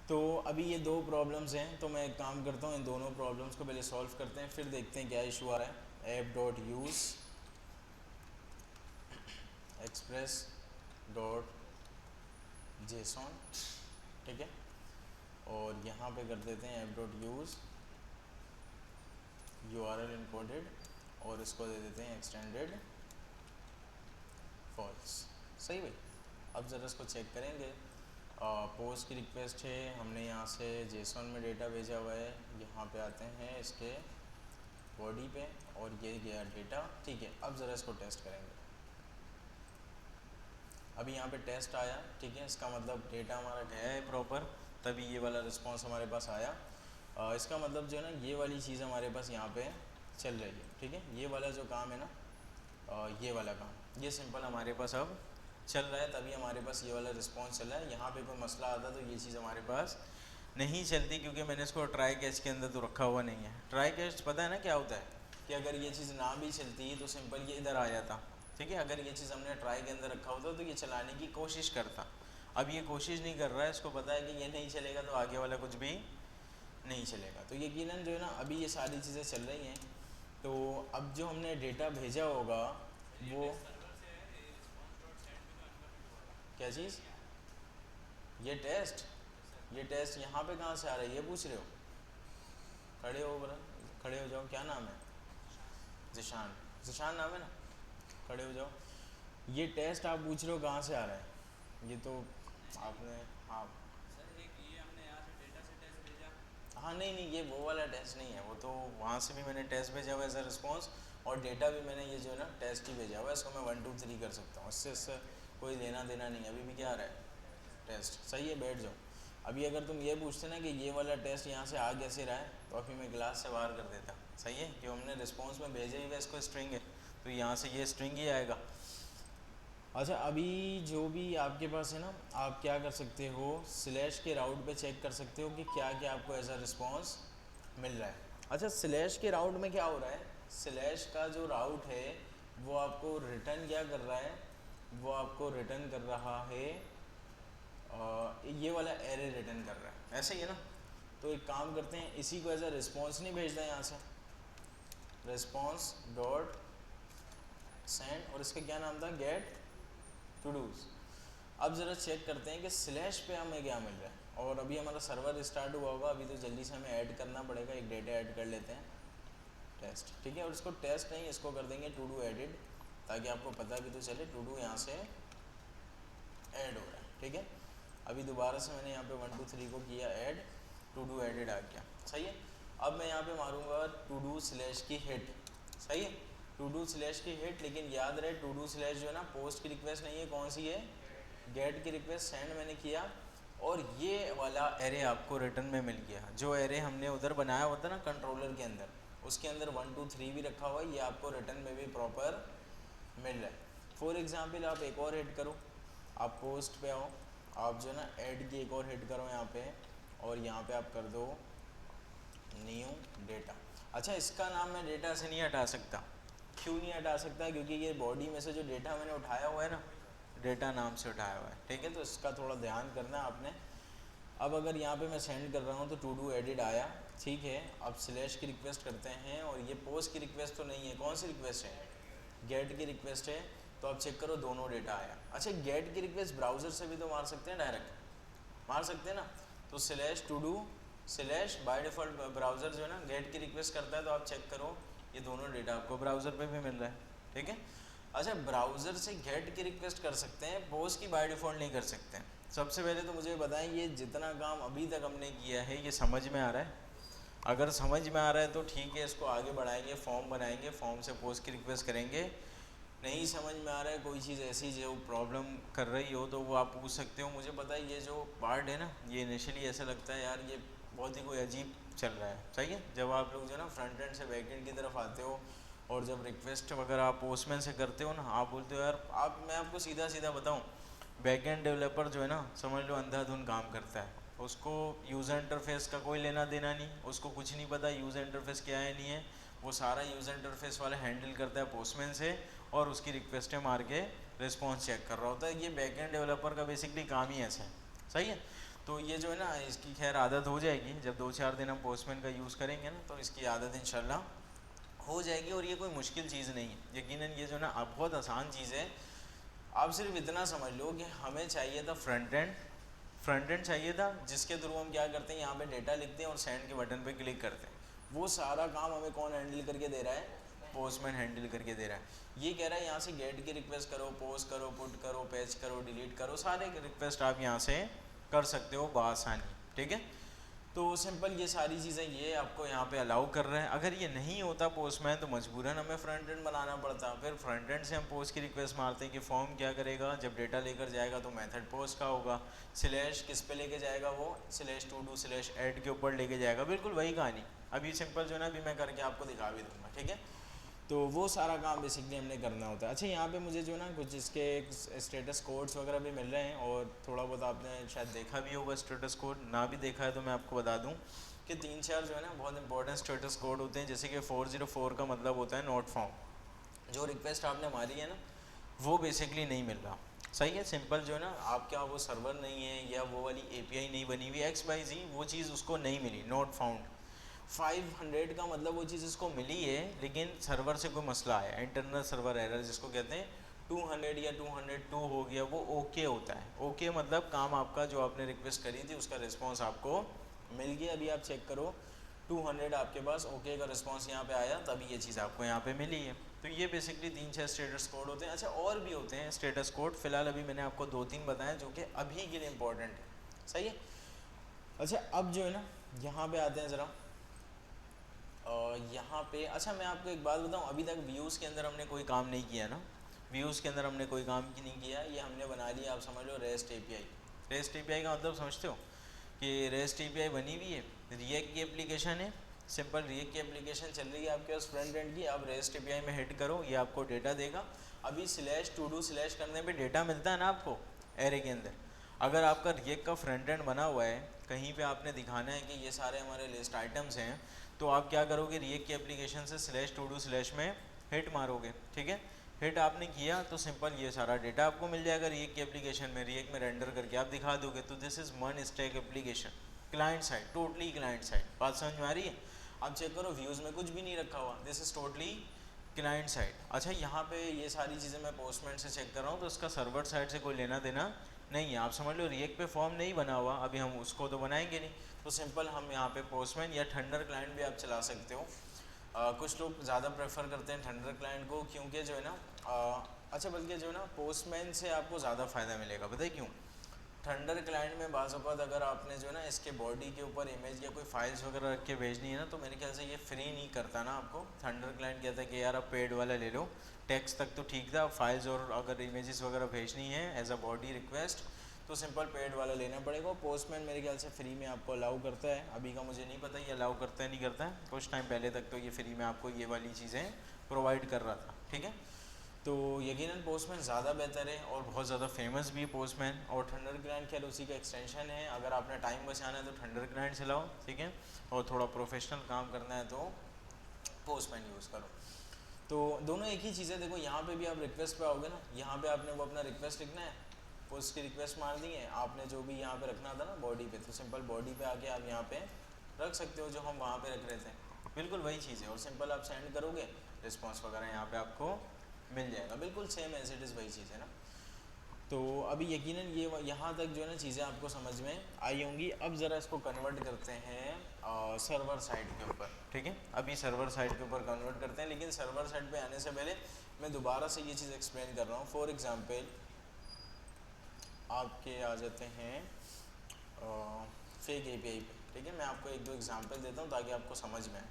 तो अभी ये दो प्रॉब्लम्स हैं, तो मैं एक काम करता हूँ, इन दोनों प्रॉब्लम्स को पहले सॉल्व करते हैं, फिर देखते हैं क्या इशू आ रहा है। App dot use express dot JSON, ठीक है, और यहाँ पे कर देते हैं app dot use URL encoded, और इसको दे देते हैं एक्सटेंडेड फॉल्स। सही भाई। अब ज़रा इसको चेक करेंगे। पोस्ट की रिक्वेस्ट है, हमने यहाँ से जेसॉन में डेटा भेजा हुआ है, यहाँ पे आते हैं इसके बॉडी पे, और ये गया डेटा। ठीक है, अब ज़रा इसको टेस्ट करेंगे। अभी यहाँ पे टेस्ट आया, ठीक है, इसका मतलब डेटा हमारा गया है प्रॉपर, तभी ये वाला रिस्पांस हमारे पास आया। इसका मतलब जो है ना ये वाली चीज़ हमारे पास यहाँ पे चल रही है। ठीक है, ये वाला जो काम है ना, ये वाला काम, ये सिंपल हमारे पास अब चल रहा है तभी हमारे पास ये वाला रिस्पॉन्स चल रहा है। यहाँ पे कोई मसला आता तो ये चीज़ हमारे पास नहीं चलती, क्योंकि मैंने इसको ट्राई कैच के अंदर तो रखा हुआ नहीं है। ट्राई कैच पता है ना क्या होता है, कि अगर ये चीज़ ना भी चलती तो सिंपल ये इधर आ जाता, ठीक है। अगर ये चीज़ हमने ट्राई के अंदर रखा होता तो ये चलाने की कोशिश करता। अब ये कोशिश नहीं कर रहा है, इसको पता है कि ये नहीं चलेगा तो आगे वाला कुछ भी नहीं चलेगा। तो यकीनन जो है ना अभी ये सारी चीज़ें चल रही हैं। तो अब जो हमने डेटा भेजा होगा वो क्या चीज़, ये टेस्ट यहाँ पे कहाँ से आ रहा है ये पूछ रहे हो? खड़े हो बरा, खड़े हो जाओ। क्या नाम है? जिशान, जिशान नाम है ना, खड़े हो जाओ। ये टेस्ट आप पूछ रहे हो कहाँ से आ रहा है? ये तो आपने, हाँ हाँ, नहीं नहीं, ये वो वाला टेस्ट नहीं है, वो तो वहाँ से भी मैंने टेस्ट भेजा हुआ है एज अ रिस्पॉन्स, और डेटा भी मैंने ये जो है ना टेस्ट ही भेजा हुआ है। इसको मैं 1 2 3 कर सकता हूँ, इससे कोई लेना देना नहीं। अभी भी क्या आ रहा है? टेस्ट। सही है, बैठ जाओ। अभी अगर तुम ये पूछते ना कि ये वाला टेस्ट यहाँ से आ कैसे रहा है, तो अभी मैं क्लास से बाहर कर देता। सही है, जो हमने रिस्पॉन्स में भेजे हुए इसको स्ट्रिंग है, तो यहाँ से ये स्ट्रिंग ही आएगा। अच्छा, अभी जो भी आपके पास है ना, आप क्या कर सकते हो, स्लैश के राउट पे चेक कर सकते हो कि क्या क्या आपको ऐसा रिस्पॉन्स मिल रहा है। अच्छा, स्लैश के राउट में क्या हो रहा है, स्लैश का जो राउट है वो आपको रिटर्न क्या कर रहा है, वो आपको रिटर्न कर रहा है ये वाला एरे रिटर्न कर रहा है, ऐसे ही है ना। तो एक काम करते हैं, इसी को एज अ रिस्पॉन्स नहीं भेजना है यहाँ से, रिस्पॉन्स डॉट सेंड, और इसका क्या नाम था, गेट टू डूज। अब ज़रा चेक करते हैं कि स्लैश पे हमें क्या मिल रहा है। और अभी हमारा सर्वर स्टार्ट हुआ होगा, अभी तो जल्दी से हमें ऐड करना पड़ेगा, एक डेटा ऐड कर लेते हैं, टेस्ट, ठीक है। और इसको टेस्ट नहीं, इसको कर देंगे टू डू एडिड, ताकि आपको पता भी तो चले टू डू यहाँ से ऐड हो रहा है, ठीक है। अभी दोबारा से मैंने यहाँ पे 1 2 3 को किया ऐड, टू डू एडिड आ गया, सही है। अब मैं यहाँ पे मारूंगा टू डू स्लैश की हिट, सही है, टू डू स्लैश की हिट। लेकिन याद रहे टू डू स्लैश जो है ना पोस्ट की रिक्वेस्ट नहीं है, कौन सी है, गेट की रिक्वेस्ट। सेंड मैंने किया और ये वाला एरे आपको रिटर्न में मिल गया। जो एरे हमने उधर बनाया होता ना कंट्रोलर के अंदर, उसके अंदर 1 2 3 भी रखा हुआ है, ये आपको रिटर्न में भी प्रॉपर मिल रहा है। फॉर एग्जाम्पल आप एक और हिट करो, आप पोस्ट पे आओ, आप जो है ना ऐड की एक और हिट करो यहाँ पे, और यहाँ पे आप कर दो न्यू डेटा। अच्छा, इसका नाम मैं डेटा से नहीं हटा सकता, क्यों नहीं हटा सकता, क्योंकि ये बॉडी में से जो डेटा मैंने उठाया हुआ है ना, डेटा नाम से उठाया हुआ है, ठीक है। तो इसका थोड़ा ध्यान करना है आपने। अब अगर यहाँ पे मैं सेंड कर रहा हूँ तो टू डू एडिड आया, ठीक है। अब स्लैश की रिक्वेस्ट करते हैं, और ये पोस्ट की रिक्वेस्ट तो नहीं है, कौन सी रिक्वेस्ट है, गेट की रिक्वेस्ट है। तो आप चेक करो दोनों डेटा आया। अच्छा, गेट की रिक्वेस्ट ब्राउज़र से भी तो मार सकते हैं, डायरेक्ट मार सकते हैं ना। तो slash to do slash by default browser जो है ना गेट की रिक्वेस्ट करता है, तो आप चेक करो ये दोनों डेटा आपको ब्राउज़र पे भी मिल रहा है, ठीक है। अच्छा, ब्राउज़र से गेट की रिक्वेस्ट कर सकते हैं, पोस्ट की बाय डिफ़ॉल्ट नहीं कर सकते हैं। सबसे पहले तो मुझे बताएं, ये जितना काम अभी तक हमने किया है ये समझ में आ रहा है? अगर समझ में आ रहा है तो ठीक है, इसको आगे बढ़ाएंगे, फॉर्म बनाएंगे, फॉर्म से पोस्ट की रिक्वेस्ट करेंगे। नहीं समझ में आ रहा है, कोई चीज़ ऐसी जो प्रॉब्लम कर रही हो, तो वो आप पूछ सकते हो। मुझे पता है ये जो पार्ट है ना, ये इनिशियली ऐसा लगता है यार ये बहुत ही कोई अजीब चल रहा है, सही है। जब आप लोग जो है ना फ्रंट एंड से बैक एंड की तरफ आते हो, और जब रिक्वेस्ट वगैरह आप पोस्टमैन से करते हो ना, आप बोलते हो यार आप, मैं आपको सीधा सीधा बताऊँ, बैक एंड डेवलपर जो है ना, समझ लो अंधाधुन काम करता है। उसको यूज़र इंटरफेस का कोई लेना देना नहीं, उसको कुछ नहीं पता यूज़र इंटरफेस क्या है नहीं है। वो सारा यूज़र इंटरफेस वाला हैंडल करता है पोस्टमैन से, और उसकी रिक्वेस्टें मार के रिस्पॉन्स चेक कर रहा होता है। ये बैक एंड डेवलपर का बेसिकली काम ही ऐसा है, सही है। तो ये जो है ना, इसकी खैर आदत हो जाएगी, जब 2 4 दिन हम पोस्टमैन का यूज़ करेंगे ना, तो इसकी आदत इंशाल्लाह हो जाएगी। और ये कोई मुश्किल चीज़ नहीं है, यकीनन ये जो है ना बहुत आसान चीज़ है। आप सिर्फ इतना समझ लो कि हमें चाहिए था फ्रंट एंड चाहिए था, जिसके थ्रू हम क्या करते हैं, यहाँ पे डेटा लिखते हैं और सेंड के बटन पे क्लिक करते हैं। वो सारा काम हमें कौन हैंडल करके दे रहा है, पोस्टमैन हैंडल करके दे रहा है। ये कह रहा है यहाँ से गेट की रिक्वेस्ट करो, पोस्ट करो, पुट करो, पैच करो, डिलीट करो, सारे रिक्वेस्ट आप यहाँ से कर सकते हो बआसानी, ठीक है। तो सिंपल ये सारी चीज़ें ये आपको यहाँ पे अलाउ कर रहे हैं। अगर ये नहीं होता पोस्टमैन, तो मजबूरन हमें फ्रंट एंड बनाना पड़ता। फिर फ्रंट एंड से हम पोस्ट की रिक्वेस्ट मारते हैं कि फॉर्म क्या करेगा, जब डेटा लेकर जाएगा तो मेथड पोस्ट का होगा, स्लैश किस पे लेके जाएगा, वो slash to do slash add के ऊपर लेके जाएगा, बिल्कुल वही कहानी। अभी सिंपल जो है ना, अभी मैं करके आपको दिखा भी दूँगा, ठीक है। तो वो सारा काम बेसिकली हमने करना होता है। अच्छा यहाँ पे मुझे जो ना कुछ इसके स्टेटस कोड्स वगैरह भी मिल रहे हैं और थोड़ा बहुत आपने शायद देखा भी होगा स्टेटस कोड, ना भी देखा है तो मैं आपको बता दूँ कि 3-4 जो है ना बहुत इंपॉर्टेंट स्टेटस कोड होते हैं। जैसे कि 404 का मतलब होता है नॉट फाउंड, जो रिक्वेस्ट आपने मारी है ना वो बेसिकली नहीं मिल रहा। सही है, सिंपल जो है ना आपका वो सर्वर नहीं है या वो वाली एपीआई नहीं बनी हुई XYZ, वो चीज़ उसको नहीं मिली, नॉट फाउंड। 500 का मतलब वो चीज़ इसको मिली है लेकिन सर्वर से कोई मसला आया, इंटरनल सर्वर एरर जिसको कहते हैं। 200 या 202 हो गया वो ओके होता है। ओके मतलब काम आपका जो आपने रिक्वेस्ट करी थी उसका रिस्पॉन्स आपको मिल गया। अभी आप चेक करो 200 आपके पास ओके का रिस्पॉन्स यहाँ पे आया, तभी ये चीज़ आपको यहाँ पे मिली है। तो ये बेसिकली 3-6 स्टेटस कोड होते हैं। अच्छा और भी होते हैं स्टेटस कोड, फिलहाल अभी मैंने आपको 2-3 बताए जो कि अभी के लिए इम्पोर्टेंट है। सही है। अच्छा अब जो है ना यहाँ पे आते हैं ज़रा, यहाँ पे अच्छा मैं आपको एक बात बताऊँ, अभी तक व्यूज़ के अंदर हमने कोई काम नहीं किया ना, व्यूज़ के अंदर हमने कोई काम नहीं किया, ये हमने बना लिया आप समझ लो रेस्ट एपीआई। रेस्ट एपीआई का मतलब समझते हो कि रेस्ट एपीआई बनी हुई है, रिएक्ट की एप्लीकेशन है, सिंपल रिएक्ट की एप्लीकेशन चल रही है आपके पास फ्रंट एंड की। आप रेस्ट एपीआई में हिट करो, ये आपको डेटा देगा। अभी /to_do/ करने पे डेटा मिलता है ना आपको एरे के अंदर। अगर आपका रिएक्ट का फ्रंट एंड बना हुआ है, कहीं पे आपने दिखाना है कि ये सारे हमारे लिस्ट आइटम्स हैं, तो आप क्या करोगे रिएक्ट की एप्लीकेशन से /to_do/ में हिट मारोगे। ठीक है, हिट आपने किया तो सिंपल ये सारा डेटा आपको मिल जाएगा रिएक्ट की एप्लीकेशन में, रिएक्ट में रेंडर करके आप दिखा दोगे। तो this is one stack application, client side, totally client side. बात समझ में आ रही है? आप चेक करो व्यूज़ में कुछ भी नहीं रखा हुआ, this is totally client side. अच्छा यहाँ पे ये सारी चीज़ें मैं पोस्टमैन से चेक कर रहा हूँ तो इसका सर्वर साइड से कोई लेना देना नहीं है। आप समझ लो रिएक्ट पे फॉर्म नहीं बना हुआ, अभी हम उसको तो बनाएंगे नहीं, तो सिंपल हम यहाँ पे पोस्टमैन या थंडर क्लाइंट भी आप चला सकते हो। कुछ लोग ज़्यादा प्रेफर करते हैं थंडर क्लाइंट को, क्योंकि जो है ना अच्छा बल्कि जो है ना पोस्टमैन से आपको ज़्यादा फ़ायदा मिलेगा। पता है क्यों? थंडर क्लाइंट में बाज़ औक़ात अगर आपने जो है ना इसके बॉडी के ऊपर इमेज या कोई फाइल्स वगैरह रख के भेजनी है ना, तो मेरे ख्याल से ये फ्री नहीं करता ना आपको। थंडर क्लाइंट कहता है कि यार आप पेड वाला ले लो, टेक्स्ट तक तो ठीक था, फाइल्स और अगर इमेजेस वगैरह भेजनी है एज अ बॉडी रिक्वेस्ट तो सिंपल पेड वाला लेना पड़ेगा। पोस्टमैन मेरे ख्याल से फ्री में आपको अलाउ करता है, अभी का मुझे नहीं पता ये अलाउ करता है नहीं करता है, कुछ टाइम पहले तक तो ये फ्री में आपको ये वाली चीज़ें प्रोवाइड कर रहा था। ठीक है, तो यकीनन पोस्टमैन ज़्यादा बेहतर है और बहुत ज़्यादा फेमस भी है पोस्टमैन। और थंडर क्लाइंट खैर उसी का एक्सटेंशन है। अगर आपने टाइम बचाना है तो थंडर क्लाइंट चलाओ, ठीक है, और थोड़ा प्रोफेशनल काम करना है तो पोस्टमैन यूज़ करो। तो दोनों एक ही चीज़ है। देखो यहाँ पे भी आप रिक्वेस्ट पे आओगे ना, यहाँ पे आपने वो अपना रिक्वेस्ट लिखना है, पोस्ट की रिक्वेस्ट मार दी है आपने, जो भी यहाँ पे रखना था ना बॉडी पे, तो सिंपल बॉडी पे आके आप यहाँ पे रख सकते हो जो हम वहाँ पे रख रहे थे, बिल्कुल वही चीज़ है। और सिंपल आप सेंड करोगे, रिस्पॉन्स वगैरह यहाँ पे आपको मिल जाएगा, बिल्कुल सेम एज इट इज़ वही चीज़ है ना। तो अभी यकीनन ये यहाँ तक जो है ना चीज़ें आपको समझ में आई होंगी। अब ज़रा इसको कन्वर्ट करते हैं सर्वर साइड के ऊपर। ठीक है, अभी सर्वर साइड के ऊपर कन्वर्ट करते हैं, लेकिन सर्वर साइड पे आने से पहले मैं दोबारा से ये चीज़ एक्सप्लेन कर रहा हूँ। फॉर एग्ज़ाम्पल आपके आ जाते हैं फेक एपीआई पे। ठीक है, मैं आपको 1-2 एग्जांपल देता हूँ ताकि आपको समझ में आए।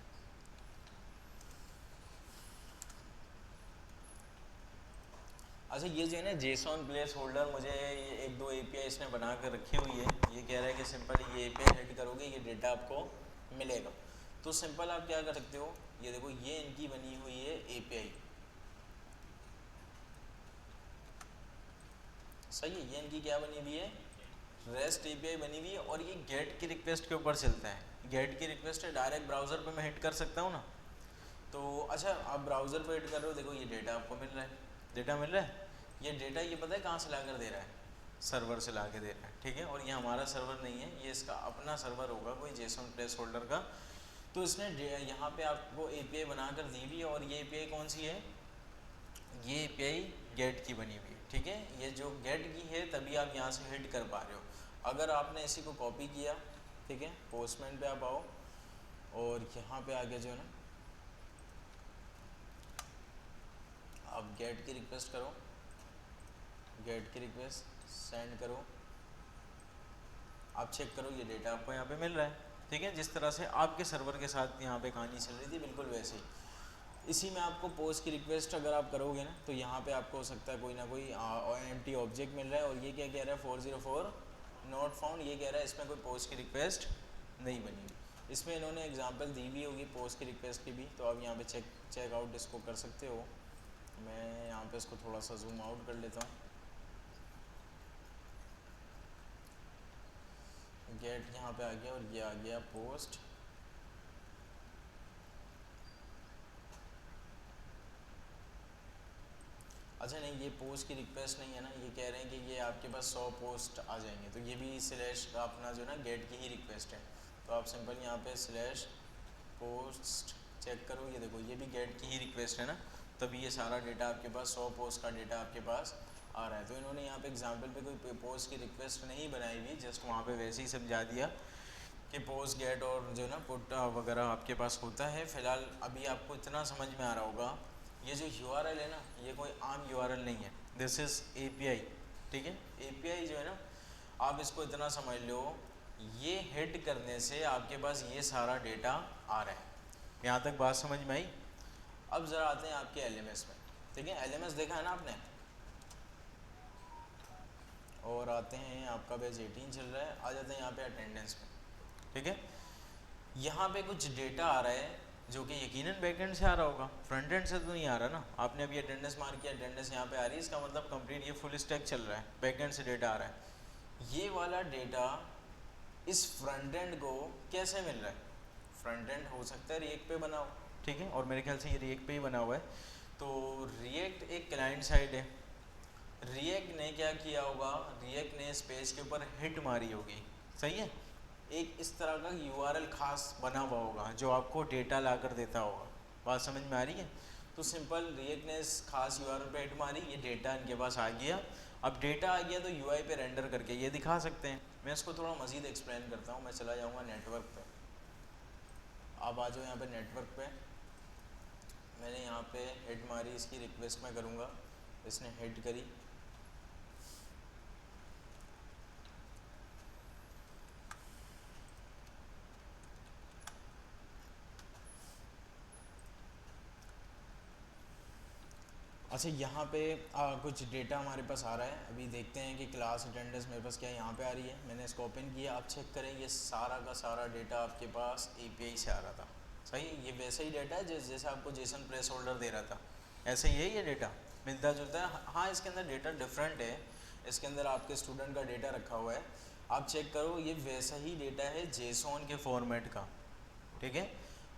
अच्छा ये जो है ना जेसॉन प्लेस होल्डर, मुझे ये 1-2 एपीआई इसने बना कर रखी हुई है। ये कह रहा है कि सिंपल ये एपीआई हिट करोगे ये डेटा आपको मिलेगा। तो सिंपल आप क्या कर सकते हो, ये देखो ये इनकी बनी हुई है एपीआई, सही है, ये इनकी क्या बनी हुई है, रेस्ट एपीआई बनी हुई है। और ये गेट की रिक्वेस्ट के ऊपर चलता है। गेट की रिक्वेस्ट है डायरेक्ट ब्राउज़र पे मैं हिट कर सकता हूँ ना। तो अच्छा आप ब्राउज़र पे हिट कर रहे हो, देखो ये डेटा आपको मिल रहा है, डेटा मिल रहा है। ये डेटा ये पता है कहाँ से ला कर दे रहा है, सर्वर से ला के दे रहा है। ठीक है, और ये हमारा सर्वर नहीं है, ये इसका अपना सर्वर होगा कोई जेसन प्लेस होल्डर का। तो इसने यहाँ पे आपको एपीआई बनाकर दी हुई है। और ये एपीआई कौन सी है, ये एपीआई गेट की बनी हुई है। ठीक है, ये जो गेट की है तभी आप यहाँ से हिट कर पा रहे हो। अगर आपने इसी को कॉपी किया, ठीक है, पोस्टमैन पे आप आओ और यहाँ पे आगे जो है ना आप गेट की रिक्वेस्ट करो, गेट की रिक्वेस्ट सेंड करो, आप चेक करो ये डेटा आपको यहाँ पे मिल रहा है। ठीक है, जिस तरह से आपके सर्वर के साथ यहाँ पे कहानी चल रही थी बिल्कुल वैसे ही। इसी में आपको पोस्ट की रिक्वेस्ट अगर आप करोगे ना तो यहाँ पे आपको हो सकता है कोई ना कोई एम्प्टी ऑब्जेक्ट मिल रहा है। और ये क्या कह रहा है 404 नॉट फाउंड, ये कह रहा है इसमें कोई पोस्ट की रिक्वेस्ट नहीं बनी। इसमें इन्होंने एग्जांपल दी भी होगी पोस्ट की रिक्वेस्ट की भी, तो आप यहाँ पे चेकआउट इसको कर सकते हो। मैं यहाँ पे इसको थोड़ा सा जूम आउट कर लेता हूँ। गेट यहाँ पे आ गया और ये आ गया पोस्ट। अच्छा नहीं, ये पोस्ट की रिक्वेस्ट नहीं है ना, ये कह रहे हैं कि ये आपके पास 100 पोस्ट आ जाएंगे, तो ये भी स्लैश अपना जो ना गेट की ही रिक्वेस्ट है। तो आप सिंपल यहाँ पे स्लैश पोस्ट चेक करो, ये देखो ये भी गेट की ही रिक्वेस्ट है ना, तभी ये सारा डेटा आपके पास 100 पोस्ट का डेटा आपके पास आ रहा है। तो इन्होंने यहाँ पे एग्जाम्पल पे कोई पोस्ट की रिक्वेस्ट नहीं बनाई हुई, जस्ट वहाँ पे वैसे ही समझा दिया कि पोस्ट गेट और जो ना पुट वगैरह आपके पास होता है। फ़िलहाल अभी आपको इतना समझ में आ रहा होगा, ये जो URL है ना, ये कोई आम URL नहीं है, दिस इज़ API। ठीक है, API जो है ना, आप इसको इतना समझ लो, ये हिट करने से आपके पास ये सारा डेटा आ रहा है। यहाँ तक बात समझ में आई? अब ज़रा आते हैं आपके LMS में। ठीक है, LMS देखा है ना आपने, और आते हैं आपका बैच 18 चल रहा है, आ जाते हैं यहाँ पे अटेंडेंस में। ठीक है, यहाँ पे कुछ डेटा आ रहा है जो कि यकीनन बैकएंड से आ रहा होगा, फ्रंट एंड से तो नहीं आ रहा ना। आपने अभी अटेंडेंस मार किया, अटेंडेंस यहाँ पे आ रही है, इसका मतलब कंप्लीट ये फुल स्टैक चल रहा है, बैकएंड से डेटा आ रहा है। ये वाला डेटा इस फ्रंट एंड को कैसे मिल रहा है? फ्रंट एंड हो सकता है रिएक्ट पे बना हो, ठीक है, और मेरे ख्याल से ये रिएक्ट पे ही बना हुआ है। तो रिएक्ट एक क्लाइंट साइड है, रिएक्ट ने क्या किया होगा, रिएक्ट ने इस पेज के ऊपर हिट मारी होगी, सही है, एक इस तरह का URL खास बना हुआ होगा जो आपको डेटा ला कर देता होगा। बात समझ में आ रही है? तो सिंपल रिएक्ट ने इस खास URL पे हिट मारी, ये डेटा इनके पास आ गया। अब डेटा आ गया तो UI पे रेंडर करके ये दिखा सकते हैं। मैं इसको थोड़ा मज़ीद एक्सप्लेन करता हूँ। मैं चला जाऊँगा नेटवर्क पे, आप आ जाओ यहाँ पे नेटवर्क पे। मैंने यहाँ पे हिट मारी, इसकी रिक्वेस्ट मैं करूँगा, इसने हिट करी, अच्छा यहाँ पे कुछ डेटा हमारे पास आ रहा है। अभी देखते हैं कि क्लास अटेंडेंस मेरे पास क्या यहाँ पे आ रही है। मैंने इसको ओपन किया, आप चेक करें, ये सारा का सारा डेटा आपके पास API से आ रहा था, सही है। ये वैसे ही डेटा है जैसे आपको जेसन प्लेस होल्डर दे रहा था, ऐसे ही है ये डेटा, मिलता जुलता है। हाँ, इसके अंदर डेटा डिफरेंट है, इसके अंदर आपके स्टूडेंट का डेटा रखा हुआ है, आप चेक करो, ये वैसा ही डेटा है जेसॉन के फॉर्मेट का, ठीक है।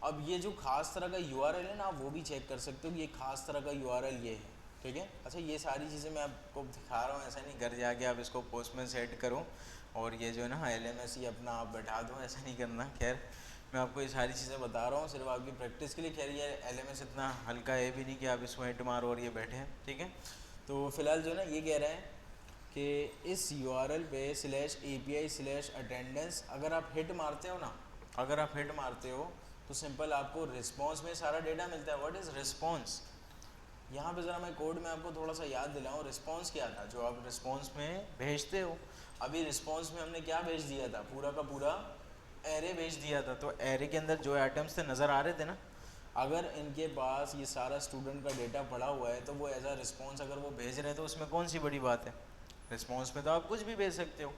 अब ये जो खास तरह का URL है ना, आप वो भी चेक कर सकते हो कि ये खास तरह का URL ये है, ठीक है। अच्छा, ये सारी चीज़ें मैं आपको दिखा रहा हूँ, ऐसा नहीं घर जाके आप इसको पोस्ट में सेट करो और ये जो है ना LMS ही अपना आप बैठा दो, ऐसा नहीं करना। खैर, मैं आपको ये सारी चीज़ें बता रहा हूँ सिर्फ आपकी प्रैक्टिस के लिए। खैर, ये LMS इतना हल्का है भी नहीं कि आप इसको हिट मारो और ये बैठे हैं, ठीक है। तो फिलहाल जो ना ये कह रहा है कि इस URL पे /API/attendance अगर आप हिट मारते हो ना, अगर आप हिट मारते हो तो सिंपल आपको रिस्पॉन्स में सारा डेटा मिलता है। What is response? यहाँ पे ज़रा मैं कोड में आपको थोड़ा सा याद दिलाऊँ, रिस्पॉन्स क्या था जो आप रिस्पॉन्स में भेजते हो। अभी रिस्पॉन्स में हमने क्या भेज दिया था, पूरा का पूरा एरे भेज दिया था। तो एरे के अंदर जो आइटम्स थे नज़र आ रहे थे ना, अगर इनके पास ये सारा स्टूडेंट का डेटा पड़ा हुआ है तो वो एज अ रिस्पॉन्स अगर वो भेज रहे हैं तो उसमें कौन सी बड़ी बात है, रिस्पॉन्स में तो आप कुछ भी भेज सकते हो।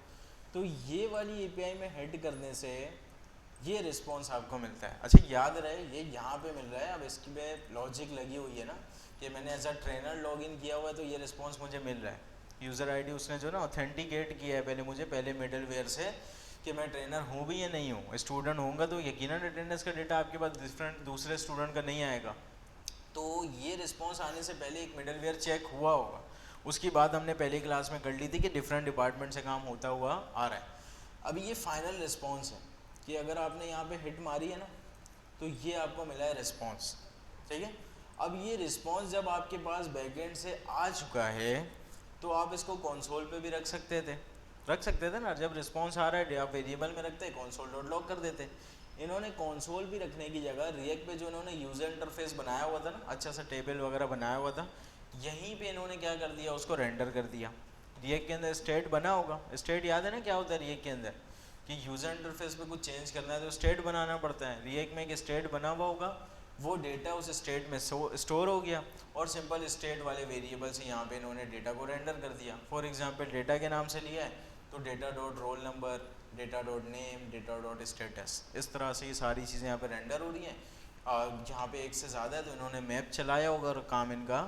तो ये वाली API में हेड करने से ये रिस्पॉन्स आपको मिलता है। अच्छा, याद रहे ये यहाँ पे मिल रहा है। अब इसकी पे लॉजिक लगी हुई है ना कि मैंने एज अ ट्रेनर लॉगिन किया हुआ है तो ये रिस्पॉन्स मुझे मिल रहा है। यूज़र ID उसने जो ना ऑथेंटिकेट किया है पहले मुझे, पहले मिडलवेयर से, कि मैं ट्रेनर हूँ भी या नहीं हूँ। स्टूडेंट होऊंगा तो यकीनन अटेंडेंस का डेटा आपके पास डिफरेंट दूसरे स्टूडेंट का नहीं आएगा। तो ये रिस्पॉन्स आने से पहले एक मिडलवेयर चेक हुआ होगा। उसकी बात हमने पहली क्लास में कर ली थी कि डिफरेंट डिपार्टमेंट से काम होता हुआ आ रहा है। अभी ये फाइनल रिस्पॉन्स है कि अगर आपने यहाँ पे हिट मारी है ना तो ये आपको मिला है रिस्पॉन्स, ठीक है। अब ये रिस्पॉन्स जब आपके पास बैकएंड से आ चुका है तो आप इसको कंसोल पे भी रख सकते थे ना। जब रिस्पॉन्स आ रहा है आप वेरिएबल में रखते हैं, कंसोल डॉट लॉग कर देते। इन्होंने कंसोल भी रखने की जगह रिएक्ट पे जो इन्होंने यूज़र इंटरफेस बनाया हुआ था ना, अच्छा सा टेबल वगैरह बनाया हुआ था, यहीं पे इन्होंने क्या कर दिया, उसको रेंडर कर दिया। रिएक्ट के अंदर स्टेट बना होगा, स्टेट याद है ना क्या होता है रिएक्ट के अंदर, कि यूज़र इंटरफेस पे कुछ चेंज करना है तो स्टेट बनाना पड़ता है। रिएक्ट में एक स्टेट बना हुआ होगा, वो डेटा उस स्टेट में स्टोर हो गया और सिंपल स्टेट वाले वेरिएबल से यहाँ पे इन्होंने डेटा को रेंडर कर दिया। फॉर एग्जांपल डेटा के नाम से लिया है तो data dot roll number, data dot name, data dot status, इस तरह से ये सारी चीज़ें यहाँ पे रेंडर हो रही हैं। जहाँ पे एक से ज़्यादा है तो इन्होंने मैप चलाया होगा और काम इनका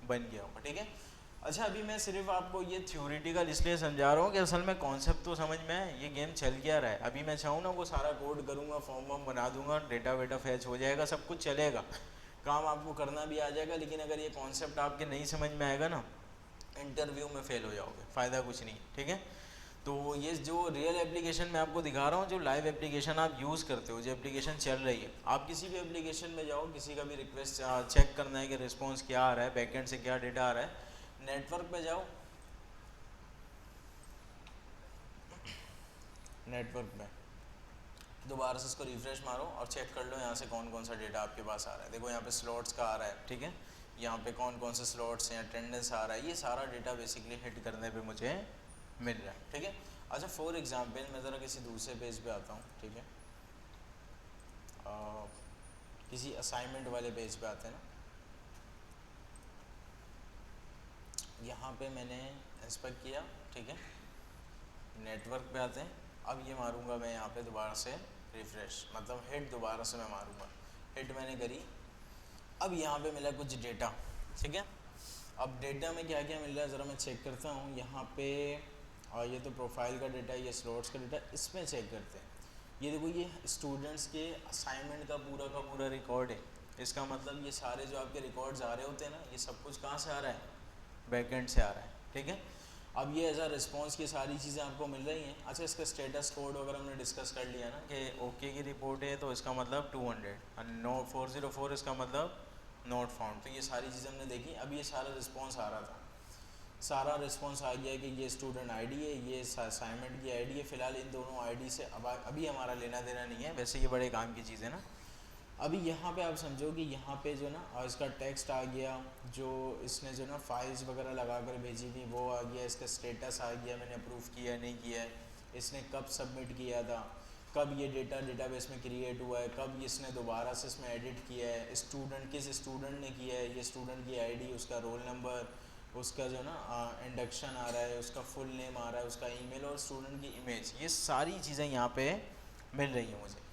बन गया होगा, ठीक है। अच्छा, अभी मैं सिर्फ आपको ये थ्योरेटिकल इसलिए समझा रहा हूँ कि असल में कॉन्सेप्ट तो समझ में है, ये गेम चल क्या रहा है। अभी मैं चाहूँ ना वो सारा कोड करूँगा, फॉर्म वॉर्म बना दूंगा, डेटा वेटा फैच हो जाएगा, सब कुछ चलेगा, काम आपको करना भी आ जाएगा, लेकिन अगर ये कॉन्सेप्ट आपके नहीं समझ में आएगा ना, इंटरव्यू में फेल हो जाओगे, फ़ायदा कुछ नहीं, ठीक है। तो ये जो रियल एप्लीकेशन मैं आपको दिखा रहा हूँ, जो लाइव एप्लीकेशन आप यूज़ करते हो, जो एप्लीकेशन चल रही है, आप किसी भी एप्लीकेशन में जाओ, किसी का भी रिक्वेस्ट चेक करना है कि रिस्पॉन्स क्या आ रहा है, बैकएंड से क्या डेटा आ रहा है, नेटवर्क पे जाओ, नेटवर्क में दोबारा से इसको रिफ्रेश मारो और चेक कर लो यहाँ से कौन कौन सा डेटा आपके पास आ रहा है। देखो यहाँ पे स्लॉट्स का आ रहा है, ठीक है, यहाँ पे कौन कौन से स्लॉट्स हैं, अटेंडेंस आ रहा है, ये सारा डेटा बेसिकली हिट करने पे मुझे मिल रहा है, ठीक है। अच्छा, फॉर एग्जांपल मैं ज़रा किसी दूसरे पेज पे आता हूँ, ठीक है, किसी असाइनमेंट वाले पेज पे आते हैं ना, यहाँ पे मैंने इंस्पेक्ट किया, ठीक है, नेटवर्क पे आते हैं। अब ये मारूंगा मैं यहाँ पे दोबारा से रिफ्रेश, मतलब हिट दोबारा से मैं मारूंगा, हिट मैंने करी, अब यहाँ पे मिला कुछ डेटा, ठीक है। अब डेटा में क्या क्या मिल रहा है ज़रा मैं चेक करता हूँ यहाँ पे, और ये तो प्रोफाइल का डेटा, ये स्लॉट्स का डेटा, इसमें चेक करते हैं। ये देखो, ये स्टूडेंट्स के असाइनमेंट का पूरा रिकॉर्ड है। इसका मतलब ये सारे जो आपके रिकॉर्ड्स आ रहे होते हैं ना, ये सब कुछ कहाँ से आ रहा है, बैकएंड से आ रहा है, ठीक है। अब ये एज अ रिस्पॉन्स की सारी चीज़ें आपको मिल रही हैं। अच्छा, इसका स्टेटस कोड वगैरह हमने डिस्कस कर लिया ना कि ओके की रिपोर्ट है तो इसका मतलब 200 और नो 404 इसका मतलब नॉट फाउंड, तो ये सारी चीज़ें हमने देखी। अब ये सारा रिस्पॉन्स आ रहा था, सारा रिस्पॉन्स आ गया कि ये स्टूडेंट आईडी है, ये असाइनमेंट की आईडी है। फ़िलहाल इन दोनों आईडी से अब अभी हमारा लेना देना नहीं है, वैसे ये बड़े काम की चीज़ है ना। अभी यहाँ पे आप समझो कि यहाँ पे जो ना इसका टेक्स्ट आ गया, जो इसने जो ना फाइल्स वगैरह लगा कर भेजी थी वो आ गया, इसका स्टेटस आ गया, मैंने अप्रूव किया नहीं किया है, इसने कब सबमिट किया था, कब ये डेटा डेटाबेस में क्रिएट हुआ है, कब इसने दोबारा से इसमें एडिट किया है, स्टूडेंट किस स्टूडेंट ने किया है, ये स्टूडेंट की आईडी, उसका रोल नंबर, उसका जो ना इंडक्शन आ रहा है, उसका फुल नेम आ रहा है, उसका ईमेल और स्टूडेंट की इमेज, ये सारी चीज़ें यहाँ पे मिल रही हैं मुझे।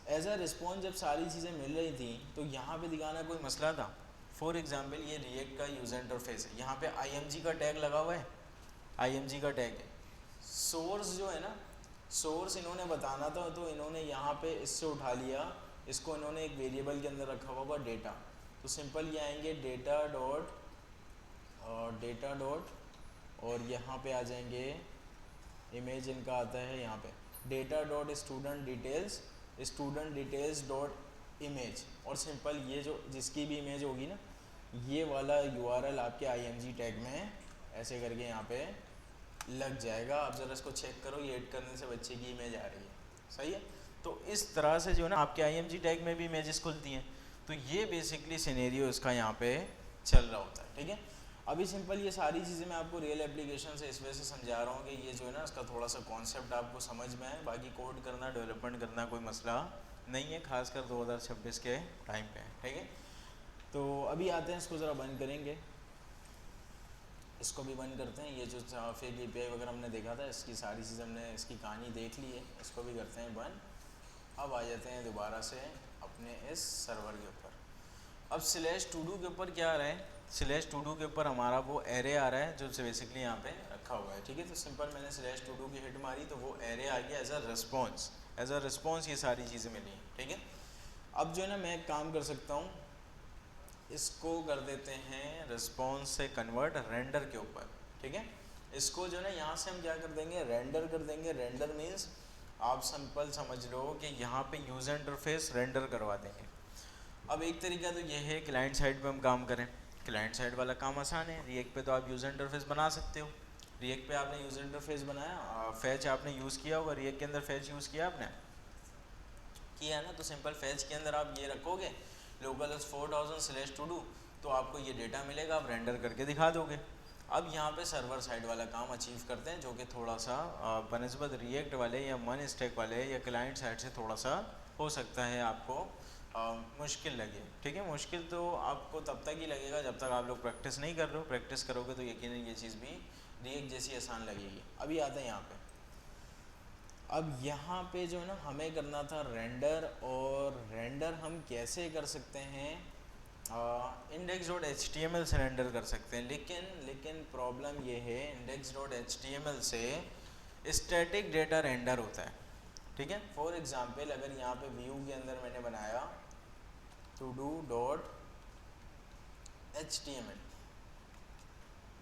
एज अ रिस्पॉन्स जब सारी चीज़ें मिल रही थी तो यहाँ पे दिखाना कोई मसला था। फॉर एग्जांपल ये रिएक्ट का यूज़र इंटरफेस है, यहाँ पे IMG का टैग लगा हुआ है, IMG का टैग है। सोर्स जो है ना, सोर्स इन्होंने बताना था तो इन्होंने यहाँ पे इससे उठा लिया, इसको इन्होंने एक वेरिएबल के अंदर रखा हुआ डेटा। तो सिंपल ये आएंगे डेटा डॉट और यहाँ पे आ जाएंगे, इमेज इनका आता है यहाँ पे data dot student details dot image, और सिंपल ये जो जिसकी भी इमेज होगी ना, ये वाला URL आपके IMG टैग में ऐसे करके यहाँ पे लग जाएगा। आप ज़रा इसको चेक करो, ये ऐड करने से बच्चे की इमेज आ रही है, सही है। तो इस तरह से जो है ना आपके IMG टैग में भी इमेजेस खुलती हैं। तो ये बेसिकली सिनेरियो इसका यहाँ पे चल रहा होता है, ठीक है। अभी सिंपल ये सारी चीज़ें मैं आपको रियल एप्लीकेशन से इस वजह से समझा रहा हूँ कि ये जो है ना इसका थोड़ा सा कॉन्सेप्ट आपको समझ में आए, बाकी कोड करना, डेवलपमेंट करना कोई मसला नहीं है, खासकर 2026 के टाइम पे, ठीक है। तो अभी आते हैं, इसको ज़रा बंद करेंगे, इसको भी बंद करते हैं। ये जो फेक API वगैरह हमने देखा था, इसकी सारी चीज़ हमने इसकी कहानी देख ली है, इसको भी करते हैं बंद। अब आ जाते हैं दोबारा से अपने इस सर्वर के ऊपर। अब /to_do के ऊपर क्या आ रहा है, /to_do के ऊपर हमारा वो एरे आ रहा है जो बेसिकली यहाँ पे रखा हुआ है, ठीक है। तो सिंपल मैंने /to_do की हिट मारी तो वो एरे आ गया एज अ रिस्पॉन्स ये सारी चीज़ें मिली, ठीक है। अब जो है ना मैं एक काम कर सकता हूँ, इसको कर देते हैं रिस्पॉन्स से कन्वर्ट रेंडर के ऊपर, ठीक है। इसको जो है ना यहाँ से हम क्या कर देंगे, रेंडर कर देंगे। रेंडर मीन्स आप सिंपल समझ लो कि यहाँ पे यूज़र इंटरफेस रेंडर करवा देंगे। अब एक तरीका तो ये है क्लाइंट साइड पे हम काम करें, क्लाइंट साइड वाला काम आसान है। रिएक्ट पे तो आप यूज़र इंटरफेस बना सकते हो, रिएक्ट पे आपने यूज़र इंटरफेस बनाया, फैच आपने यूज़ किया होगा, रिएक्ट के अंदर फैच यूज़ किया आपने, किया ना। तो सिंपल फैच के अंदर आप ये रखोगे लोकल 4000/to_do, तो आपको ये डेटा मिलेगा, आप रेंडर करके दिखा दोगे। अब यहाँ पे सर्वर साइड वाला काम अचीव करते हैं, जो कि थोड़ा सा बनस्बत रिएक्ट वाले या मन स्टैक वाले या क्लाइंट साइड से थोड़ा सा हो सकता है आपको मुश्किल लगे, ठीक है। मुश्किल तो आपको तब तक ही लगेगा जब तक आप लोग प्रैक्टिस नहीं कर रहे हो। प्रैक्टिस करोगे तो यकीनन ये चीज़ भी रिएक्ट जैसी आसान लगेगी। अभी आते हैं यहाँ पे, अब यहाँ पे जो है ना हमें करना था रेंडर, और रेंडर हम कैसे कर सकते हैं, index dot h t m l से रेंडर कर सकते हैं, लेकिन प्रॉब्लम ये है index dot h t m l से स्टैटिक डेटा रेंडर होता है, ठीक है। फॉर एग्जांपल अगर यहाँ पे व्यू के अंदर मैंने बनाया todo dot h t m l,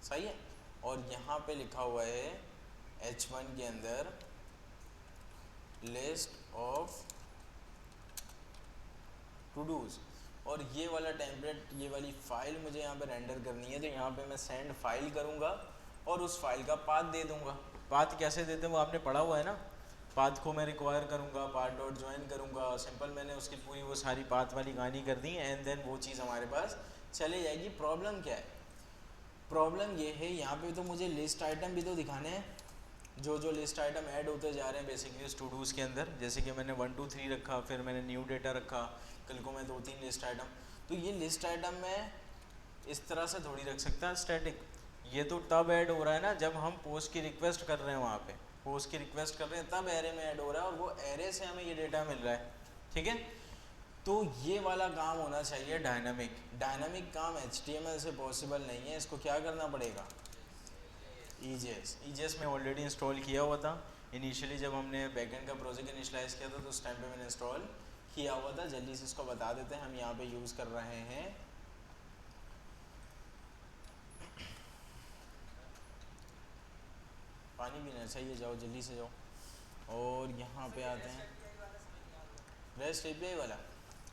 सही है, और यहाँ पे लिखा हुआ है H1 के अंदर लिस्ट ऑफ टू डूज, और ये वाला टेम्पलेट, ये वाली फाइल मुझे यहाँ पे रेंडर करनी है, तो यहाँ पे मैं सेंड फाइल करूँगा और उस फाइल का पाथ दे दूँगा। पाथ कैसे देते हैं वो आपने पढ़ा हुआ है ना, पाथ को मैं रिक्वायर करूँगा, पाथ डॉट ज्वाइन करूँगा, सिंपल मैंने उसकी पूरी वो सारी पाथ वाली कहानी कर दी एंड देन वो चीज़ हमारे पास चले जाएगी। प्रॉब्लम क्या है, प्रॉब्लम ये है यहाँ पे तो मुझे लिस्ट आइटम भी तो दिखाने हैं, जो लिस्ट आइटम ऐड होते जा रहे हैं बेसिकली उस टू डूज़ के अंदर, जैसे कि मैंने 1 2 3 रखा, फिर मैंने न्यू डेटा रखा, कल को मैं 2 3 लिस्ट आइटम, तो ये लिस्ट आइटम मैं इस तरह से थोड़ी रख सकता है स्टैटिक। ये तो तब ऐड हो रहा है ना जब हम पोस्ट की रिक्वेस्ट कर रहे हैं, वहाँ पे पोस्ट की रिक्वेस्ट कर रहे हैं तब एरे में ऐड हो रहा है, और वो एरे से हमें ये डेटा मिल रहा है, ठीक है। तो ये वाला काम होना चाहिए डायनामिक। डायनामिक काम HTML से पॉसिबल नहीं है, इसको क्या करना पड़ेगा, EJS में ऑलरेडी इंस्टॉल किया हुआ था इनिशियली, जब हमने बैकएंड का प्रोजेक्ट इनिशियलाइज किया था तो उस टाइम पे मैंने इंस्टॉल किया हुआ था। जल्दी से इसको बता देते हैं, हम यहाँ पे यूज़ कर रहे हैं पानी पीना चाहिए, जाओ जल्दी से जाओ, और यहाँ पे आते हैं रेस्ट API वाला।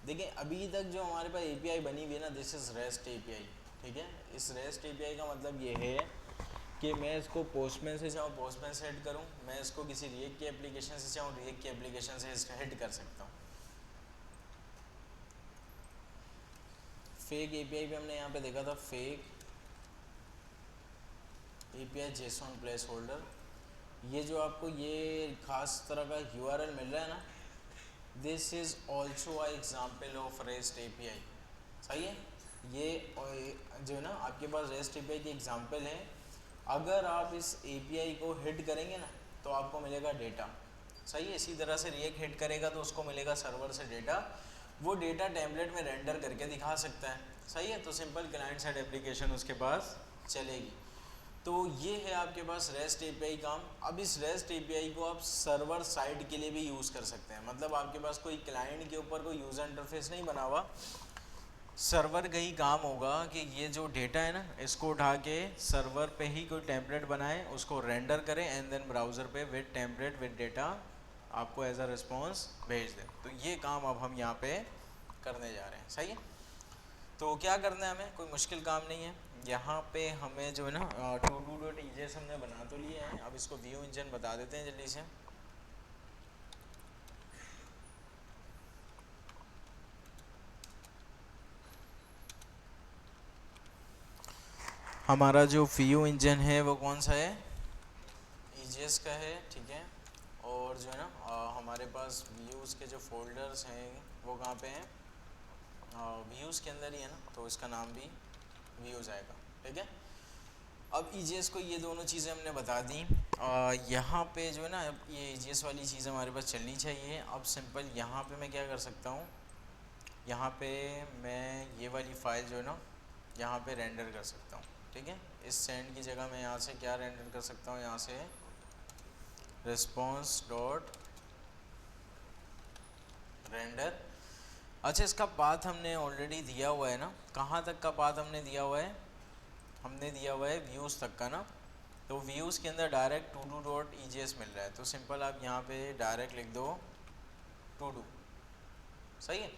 देखिए अभी तक जो हमारे पास API बनी हुई है ना, दिस इज़ रेस्ट API, ठीक है। इस रेस्ट API का मतलब ये है कि मैं इसको पोस्टमैन से चाहूँ पोस्टमैन से हेड करूँ, मैं इसको किसी रिएक्ट की एप्लीकेशन से चाहूँ रिएक्ट की एप्लीकेशन से हेड कर सकता हूँ। फेक API पे हमने यहाँ पे देखा था fake API JSON place holder, ये जो आपको ये खास तरह का URL मिल रहा है ना, this is also a example of rest API, सही है। ये जो है ना आपके पास रेस्ट API की एग्जाम्पल है। अगर आप इस API को हिट करेंगे ना तो आपको मिलेगा डेटा, सही है। इसी तरह से रिएक्ट हिट करेगा तो उसको मिलेगा सर्वर से डेटा, वो डेटा टेम्पलेट में रेंडर करके दिखा सकता है, सही है। तो सिंपल क्लाइंट साइड एप्लीकेशन उसके पास चलेगी। तो ये है आपके पास रेस्ट API काम। अब इस रेस्ट API को आप सर्वर साइड के लिए भी यूज़ कर सकते हैं, मतलब आपके पास कोई क्लाइंट के ऊपर कोई यूज़र इंटरफेस नहीं बना हुआ, सर्वर का ही काम होगा कि ये जो डेटा है ना इसको उठा के सर्वर पे ही कोई टेम्पलेट बनाए, उसको रेंडर करें एंड देन ब्राउज़र पे विद टेम्पलेट विद डेटा आपको एज अ रिस्पॉन्स भेज दें। तो ये काम अब हम यहाँ पे करने जा रहे हैं, सही है। तो क्या करना है, हमें कोई मुश्किल काम नहीं है। यहाँ पे हमें जो है ना टू डू डॉट EJS हमने बना तो लिया है, अब इसको व्यू इंजन बता देते हैं जल्दी से। हमारा जो व्यू इंजन है वो कौन सा है, EJS का है, ठीक है। और जो है ना हमारे पास व्यूज़ के जो फोल्डर्स हैं वो कहाँ पे हैं, व्यूज़ के अंदर ही है ना, तो इसका नाम भी व्यूज़ आएगा, ठीक है। अब EJS को ये दोनों चीज़ें हमने बता दी। यहाँ पे जो है ना ये EJS वाली चीज़ हमारे पास चलनी चाहिए। अब सिंपल यहाँ पे मैं क्या कर सकता हूँ, यहाँ पे मैं ये वाली फ़ाइल जो है ना यहाँ पे रेंडर कर सकता हूँ, ठीक है। इस सेंड की जगह मैं यहाँ से क्या रेंडर कर सकता हूँ, यहाँ से रिस्पॉन्स डॉट रेंडर। अच्छा इसका पाथ हमने ऑलरेडी दिया हुआ है ना, कहाँ तक का पाथ हमने दिया हुआ है, हमने दिया हुआ है व्यूज़ तक का ना। तो व्यूज़ के अंदर direct todo dot EJS मिल रहा है, तो सिंपल आप यहाँ पे डायरेक्ट लिख दो टू डू, सही है।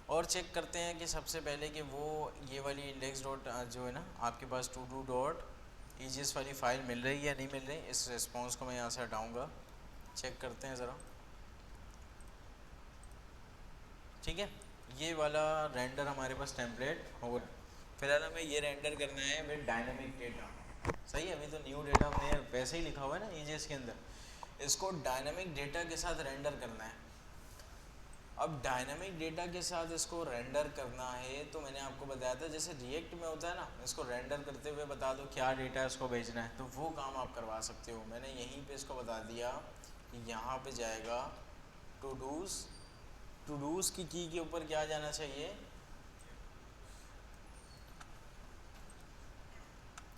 और चेक करते हैं कि सबसे पहले कि वो ये वाली इंडेक्स डॉट जो है ना आपके पास टू डू डॉट EJS वाली फ़ाइल मिल रही है या नहीं मिल रही। इस रिस्पॉन्स को मैं यहाँ से हटाऊँगा, चेक करते हैं ज़रा, ठीक है। ये वाला रेंडर हमारे पास टेम्पलेट हो, फिलहाल हमें ये रेंडर करना है विद डायनामिक डेटा, सही है। अभी तो न्यू डेटा हमने वैसे ही लिखा हुआ है ना EJS के अंदर, इसको डायनामिक डेटा के साथ रेंडर करना है। अब डायनामिक डेटा के साथ इसको रेंडर करना है तो मैंने आपको बताया था जैसे रिएक्ट में होता है ना, इसको रेंडर करते हुए बता दो क्या डेटा इसको भेजना है, तो वो काम आप करवा सकते हो। मैंने यहीं पे इसको बता दिया यहाँ पे जाएगा टू डूज, टू डूज की के ऊपर क्या जाना चाहिए,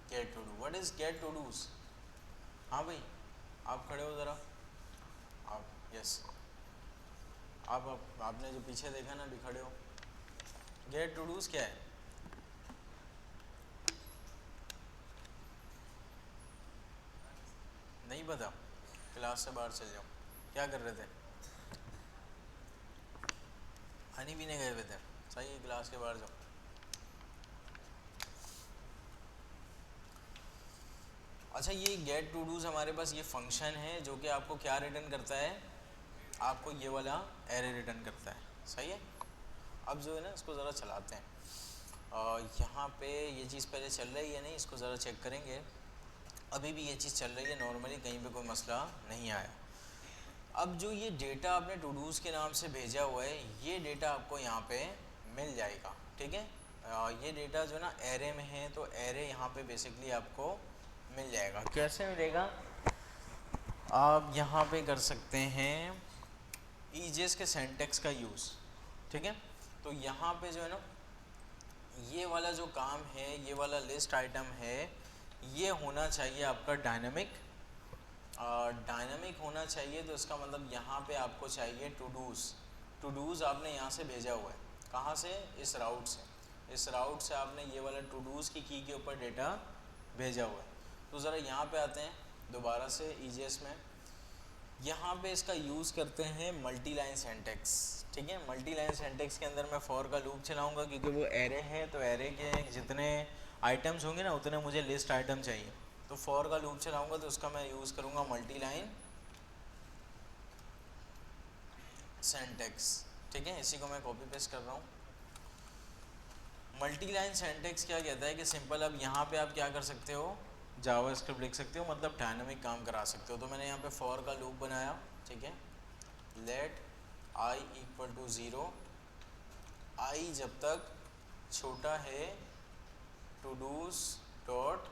get todo. What is get todos? हाँ भाई आप खड़े हो ज़रा, आप यस, आप आपने जो पीछे देखा ना, अभी खड़े हो। गेट टू डूज क्या है? नहीं पता? क्लास से बाहर चल जाओ। क्या कर रहे थे? पानी पीने गए हुए थे? सही है, क्लास के बाहर जाओ। अच्छा, ये गेट टू डूज हमारे पास ये फंक्शन है जो कि आपको क्या रिटर्न करता है, आपको ये वाला एरे रिटर्न करता है। सही है। अब जो है ना इसको ज़रा चलाते हैं। यहाँ पे ये चीज़ पहले चल रही है नहीं, इसको ज़रा चेक करेंगे। अभी भी ये चीज़ चल रही है नॉर्मली, कहीं पे कोई मसला नहीं आया। अब जो ये डेटा आपने टू डूज़ के नाम से भेजा हुआ है, ये डेटा आपको यहाँ पे मिल जाएगा। ठीक है। ये डेटा जो ना एरे में है, तो एरे यहाँ पे बेसिकली आपको मिल जाएगा। कैसे मिलेगा? आप यहाँ पे कर सकते हैं ईजेस के सिंटैक्स का यूज़। ठीक है। तो यहाँ पे जो है ना, ये वाला जो काम है, ये वाला लिस्ट आइटम है, ये होना चाहिए आपका डायनामिक। डायनामिक होना चाहिए, तो इसका मतलब यहाँ पे आपको चाहिए टू डूज़। टू डूज़ आपने यहाँ से भेजा हुआ है, कहाँ से? इस राउट से। इस राउट से आपने ये वाला टू डूज़ की के ऊपर डेटा भेजा हुआ है। तो ज़रा यहाँ पे आते हैं दोबारा से ईजीएस में। यहाँ पे इसका यूज़ करते हैं मल्टी लाइन सिंटैक्स। ठीक है। मल्टी लाइन सिंटैक्स के अंदर मैं फॉर का लूप चलाऊँगा, क्योंकि वो एरे है, तो एरे के जितने आइटम्स होंगे ना उतने मुझे लिस्ट आइटम चाहिए। तो फॉर का लूप चलाऊँगा तो उसका मैं यूज़ करूँगा मल्टी लाइन सिंटैक्स। ठीक है। इसी को मैं कॉपी पेस्ट कर रहा हूँ। मल्टी लाइन सिंटैक्स क्या कहता है कि सिंपल, अब यहाँ पे आप क्या कर सकते हो, जावास्क्रिप्ट लिख सकते हो, मतलब डायनामिक काम करा सकते हो। तो मैंने यहाँ पे फॉर का लूप बनाया। ठीक है। Let i equal to 0, i जब तक छोटा है टू डूज डॉट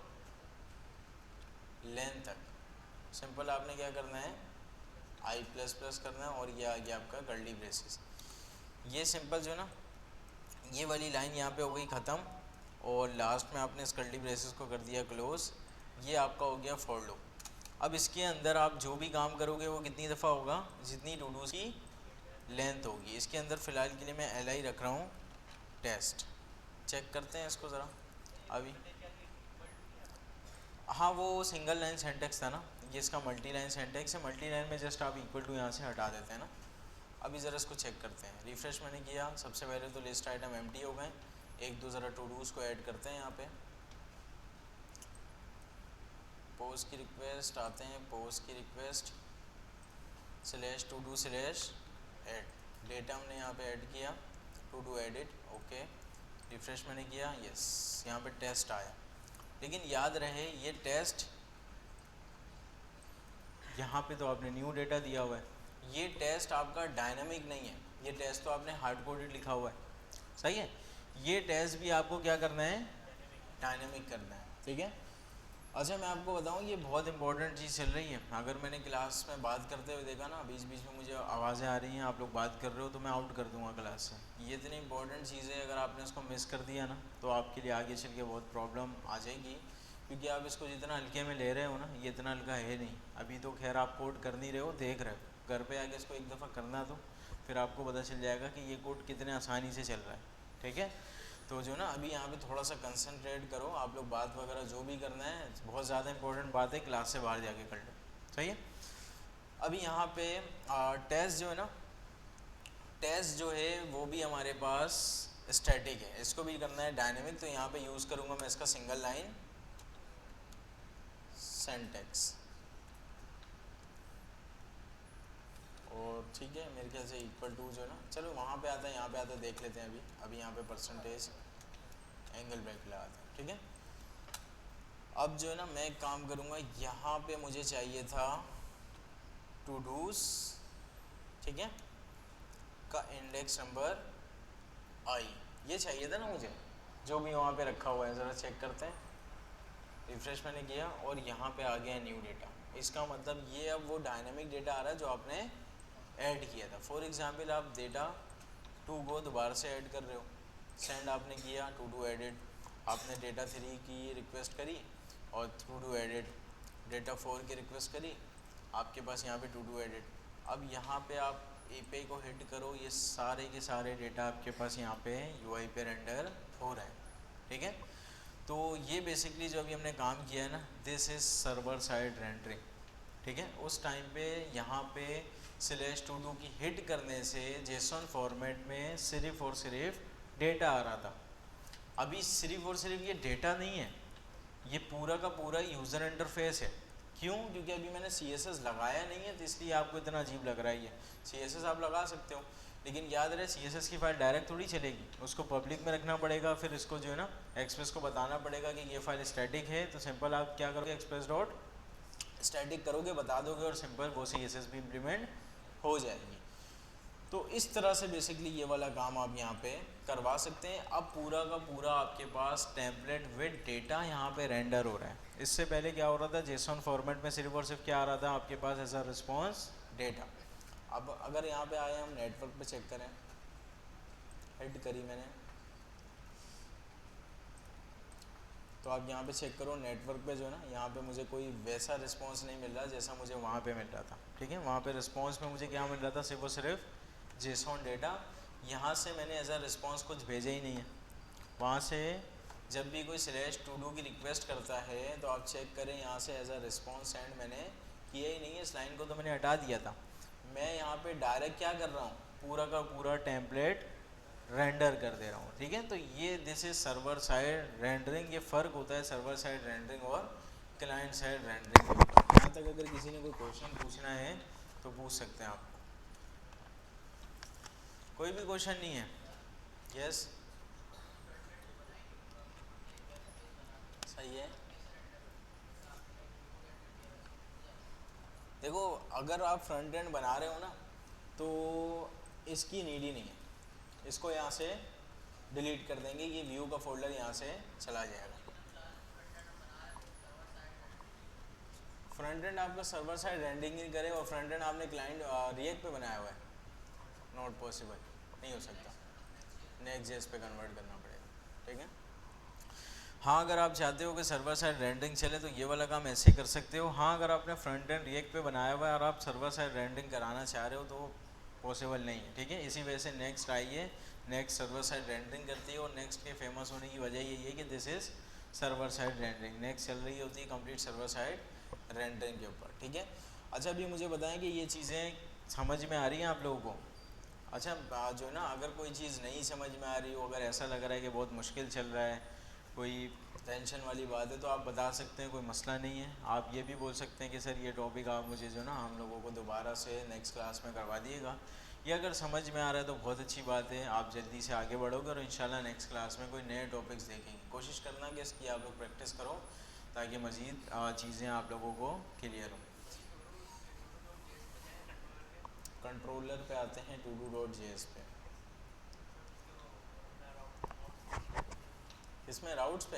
लेंथ तक। सिंपल आपने क्या करना है, i प्लस प्लस करना है, और ये आ गया आपका कर्ली ब्रेसेस। ये सिंपल जो है ना, ये वाली लाइन यहाँ पे हो गई ख़त्म, और लास्ट में आपने इस कर्ली ब्रेसेस को कर दिया क्लोज। ये आपका हो गया फॉर लूप। अब इसके अंदर आप जो भी काम करोगे वो कितनी दफ़ा होगा, जितनी टू डूज की लेंथ होगी। इसके अंदर फ़िलहाल के लिए मैं li रख रहा हूँ टेस्ट। चेक करते हैं इसको ज़रा अभी। हाँ, वो सिंगल लाइन सिंटैक्स था ना, ये इसका मल्टी लाइन सिंटैक्स है। मल्टी लाइन में जस्ट आप इक्वल टू यहाँ से हटा देते हैं ना। अभी ज़रा इसको चेक करते हैं। रिफ़्रेश मैंने किया, सबसे पहले तो लिस्ट आइटम एम्प्टी हो गए। एक दो ज़रा टू डूज़ को ऐड करते हैं यहाँ पे। पोस्ट की रिक्वेस्ट आते हैं, पोस्ट की request slash to do slash add. Data हमने यहाँ पे ऐड किया, todo edit, okay. Refresh मैंने किया, यस, यहाँ पे टेस्ट आया। लेकिन याद रहे ये टेस्ट, यहाँ पे तो आपने न्यू डेटा दिया हुआ है, ये टेस्ट आपका डायनामिक नहीं है, ये टेस्ट तो आपने हार्ड कोडेड लिखा हुआ है। सही है। ये टेस्ट भी आपको क्या करना है, डायनामिक करना है। ठीक है। अच्छा, मैं आपको बताऊँ, ये बहुत इंपॉर्टेंट चीज़ चल रही है। अगर मैंने क्लास में बात करते हुए देखा ना, बीच बीच में मुझे आवाज़ें आ रही हैं, आप लोग बात कर रहे हो, तो मैं आउट कर दूँगा क्लास से। ये इतनी इंपॉर्टेंट चीज़ है, अगर आपने इसको मिस कर दिया ना, तो आपके लिए आगे चल के बहुत प्रॉब्लम आ जाएगी। क्योंकि आप इसको जितना हल्के में ले रहे हो ना, ये इतना हल्का है नहीं। अभी तो खैर आप कोड कर नहीं रहे हो, देख रहे हो। घर पे आके इसको एक दफ़ा करना, तो फिर आपको पता चल जाएगा कि ये कोड कितने आसानी से चल रहा है। ठीक है। तो जो ना अभी यहाँ पे थोड़ा सा कंसंट्रेट करो, आप लोग बात वगैरह जो भी करना है, बहुत ज़्यादा इंपॉर्टेंट बात है, क्लास से बाहर जाके कर लो। सही है। अभी यहाँ पे टेस्ट जो है ना, टेस्ट जो है वो भी हमारे पास स्टैटिक है, इसको भी करना है डायनेमिक। तो यहाँ पे यूज़ करूँगा मैं इसका सिंगल लाइन सिंटैक्स। और ठीक है, मेरे ख्याल से इक्वल टू जो है ना, चलो वहाँ पे आता है, यहाँ पे आता है, देख लेते हैं। अभी यहाँ पे परसेंटेज एंगल ब्रेक लगाते हैं। ठीक है। अब जो है ना, मैं एक काम करूँगा, यहाँ पे मुझे चाहिए था टू डूज़, ठीक है, का इंडेक्स नंबर आई, ये चाहिए था ना मुझे, जो भी वहाँ पे रखा हुआ है। ज़रा चेक करते हैं। रिफ्रेश मैंने किया और यहाँ पे आ गया न्यू डेटा। इसका मतलब ये अब वो डायनेमिक डेटा आ रहा है जो आपने ऐड किया था। फॉर एग्जांपल आप डेटा 2 को दोबारा से ऐड कर रहे हो, सेंड आपने किया, टू डू एडिड, आपने डेटा 3 की रिक्वेस्ट करी और टू डू एडिड, डेटा 4 की रिक्वेस्ट करी, आपके पास यहाँ पे टू डू एडिड। अब यहाँ पे आप एपीआई को हिट करो, ये सारे के सारे डेटा आपके पास यहाँ पे यूआई पे रेंडर हो रहे हैं, ठीक है। तो ये बेसिकली जो अभी हमने काम किया है ना, this is server side rendering, ठीक है। उस टाइम पे यहाँ पे स्लैश टू डू की हिट करने से जेसन फॉर्मेट में सिर्फ और सिर्फ डेटा आ रहा था। अभी सिर्फ और सिर्फ ये डेटा नहीं है, ये पूरा का पूरा यूज़र इंटरफेस है। क्यों? क्योंकि अभी मैंने CSS लगाया नहीं है, तो इसलिए आपको इतना अजीब लग रहा है। ये CSS आप लगा सकते हो, लेकिन याद रहे CSS की फ़ाइल डायरेक्ट थोड़ी चलेगी, उसको पब्लिक में रखना पड़ेगा, फिर इसको जो है ना एक्सप्रेस को बताना पड़ेगा कि ये फाइल स्टैटिक है। तो सिंपल आप क्या करोगे, एक्सप्रेस डॉट स्टैटिक करोगे, बता दोगे और सिंपल वो CSS भी इम्प्लीमेंट हो जाएगी। तो इस तरह से बेसिकली ये वाला काम आप यहाँ पे करवा सकते हैं। अब पूरा का पूरा आपके पास टेम्पलेट विद डेटा यहाँ पे रेंडर हो रहा है। इससे पहले क्या हो रहा था, जेसन फॉर्मेट में सिर्फ और सिर्फ क्या आ रहा था आपके पास एज अ रिस्पॉन्स डेटा। अब अगर यहाँ पे आए हम नेटवर्क पे चेक करें, हेड करी मैंने, तो आप यहाँ पे चेक करो नेटवर्क पे जो है ना, यहाँ पे मुझे कोई वैसा रिस्पॉन्स नहीं मिल रहा जैसा मुझे वहाँ पे मिल रहा था, ठीक है। वहाँ पे रिस्पॉन्स में मुझे क्या मिल रहा था, सिर्फ और सिर्फ जेसन डेटा। यहाँ से मैंने एज अ रिस्पॉन्स कुछ भेजा ही नहीं है। वहाँ से जब भी कोई स्लैश टू डू की रिक्वेस्ट करता है तो आप चेक करें, यहाँ से एज अ रिस्पॉन्स सेंड मैंने किया ही नहीं है। इस लाइन को तो मैंने हटा दिया था। मैं यहाँ पे डायरेक्ट क्या कर रहा हूँ, पूरा का पूरा टेम्पलेट रेंडर कर दे रहा हूँ, ठीक है। तो ये this is server side rendering. ये फ़र्क होता है सर्वर साइड रेंडरिंग और क्लाइंट साइड रेंडरिंग के ऊपर। यहाँ तक अगर किसी ने कोई क्वेश्चन पूछना है तो पूछ सकते हैं आप। कोई भी क्वेश्चन नहीं है? यस, सही है। देखो, अगर आप फ्रंट एंड बना रहे हो ना, तो इसकी नीड ही नहीं है। इसको यहाँ से डिलीट कर देंगे, ये व्यू का फोल्डर यहाँ से चला जाएगा। फ्रंट एंड आपका सर्वर साइड रेंडरिंग नहीं करे और फ्रंट एंड आपने क्लाइंट रिएक्ट पे बनाया हुआ है, नॉट पॉसिबल, नहीं हो सकता। नेक्स्ट जेएस पे कन्वर्ट करना पड़ेगा, ठीक है। हाँ, अगर आप चाहते हो कि सर्वर साइड रेंडरिंग चले तो ये वाला काम ऐसे कर सकते हो। हाँ, अगर आपने फ्रंट एंड रिएक्ट पे बनाया हुआ है और आप सर्वर साइड रेंडरिंग कराना चाह रहे हो तो पॉसिबल नहीं है, ठीक है। इसी वजह से नेक्स्ट आइए, नेक्स्ट सर्वर साइड रेंडरिंग करती है और नेक्स्ट के फेमस होने की वजह यही है कि this is server side rendering. Next चल रही होती है कंप्लीट सर्वर साइड रेंडरिंग के ऊपर, ठीक है। अच्छा, अभी मुझे बताएं कि ये चीज़ें समझ में आ रही हैं आप लोगों को? अच्छा, जो है ना, अगर कोई चीज़ नहीं समझ में आ रही हो, अगर ऐसा लग रहा है कि बहुत मुश्किल चल रहा है, कोई टेंशन वाली बात है, तो आप बता सकते हैं, कोई मसला नहीं है। आप ये भी बोल सकते हैं कि सर ये टॉपिक आप मुझे जो ना हम लोगों को दोबारा से नेक्स्ट क्लास में करवा दिएगा। ये अगर समझ में आ रहा है तो बहुत अच्छी बात है, आप जल्दी से आगे बढ़ोगे और इंशाल्लाह नेक्स्ट क्लास में कोई नए टॉपिक्स देखेंगे। कोशिश करना कि इसकी आप लोग प्रैक्टिस करो ताकि मज़ीद चीज़ें आप लोगों को क्लियर हो। कंट्रोलर पे आते हैं, todo.js पे। इसमें राउट्स पे,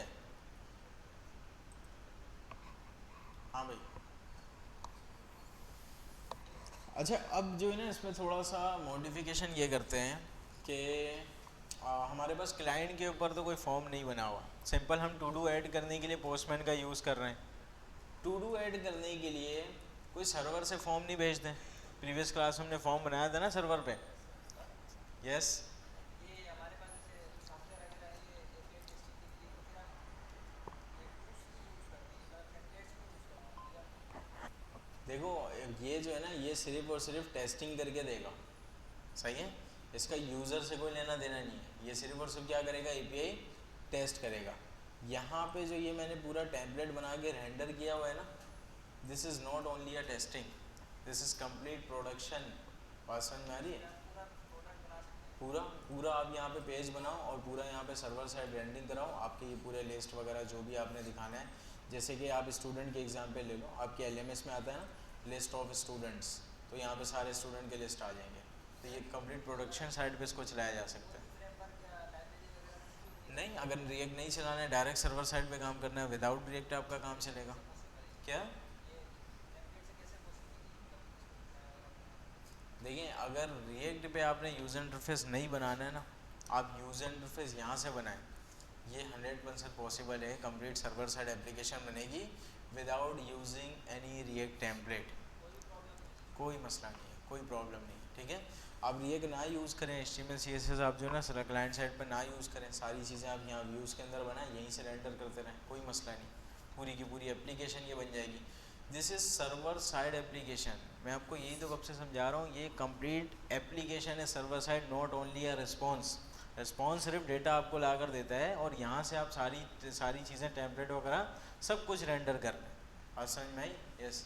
हाँ भाई। अच्छा, अब जो है ना इसमें थोड़ा सा मॉडिफिकेशन ये करते हैं कि हमारे पास क्लाइंट के ऊपर तो कोई फॉर्म नहीं बना हुआ। सिंपल हम टू डू ऐड करने के लिए पोस्टमैन का यूज़ कर रहे हैं। टू डू ऐड करने के लिए कोई सर्वर से फॉर्म नहीं भेजते। प्रीवियस क्लास में हमने फॉर्म बनाया था ना सर्वर पे। यस, देखो, ये जो है ना, ये सिर्फ और सिर्फ टेस्टिंग करके देगा, सही है। इसका यूज़र से कोई लेना देना नहीं है। ये सिर्फ और सिर्फ क्या करेगा, एपीआई टेस्ट करेगा। यहाँ पे जो ये मैंने पूरा टेम्पलेट बना के रेंडर किया हुआ है ना, this is not only a testing, this is complete production. बात समझ में आ रही है? पूरा पूरा आप यहाँ पे पेज बनाओ और पूरा यहाँ पे सर्वर साइड रेंडरिंग कराओ। आपके ये पूरे लिस्ट वगैरह जो भी आपने दिखाना है, जैसे कि आप स्टूडेंट के एग्जाम्पल ले लो, आपके एलएमएस में आता है ना लिस्ट ऑफ स्टूडेंट्स, तो यहाँ पे सारे स्टूडेंट के लिस्ट आ जाएंगे। तो ये कंप्लीट प्रोडक्शन साइड पे इसको चलाया जा सकता है। नहीं, अगर रिएक्ट नहीं चलाना है, डायरेक्ट सर्वर साइड पे काम करना है, विदाउट रिएक्ट आपका काम चलेगा क्या? देखिए अगर रिएक्ट पे आपने यूज़र इंटरफेस नहीं बनाना है ना, आप यूज़र इंटरफेस यहाँ से बनाएं, ये 100% पॉसिबल है। कंप्लीट सर्वर साइड एप्लीकेशन बनेगी without using any react template, कोई मसला नहीं है, कोई प्रॉब्लम नहीं है, ठीक है। आप रिएक्ट ना यूज़ करें, HTML CSS आप जो है ना क्लाइंट साइड पर ना यूज़ करें, सारी चीज़ें आप यहाँ व्यूज़ के अंदर बनाएं, यहीं से रेंडर करते रहें, कोई मसला नहीं, पूरी की पूरी एप्लीकेशन ये बन जाएगी। This is server side application. मैं आपको यही तो कब से समझा रहा हूँ, ये कंप्लीट एप्लीकेशन है server side, not only a response. Response सिर्फ डेटा आपको ला कर देता है और यहाँ से आप सारी चीज़ें टेम्पलेट वगैरह सब कुछ रेंडर कर लें। और समझ में आई? यस।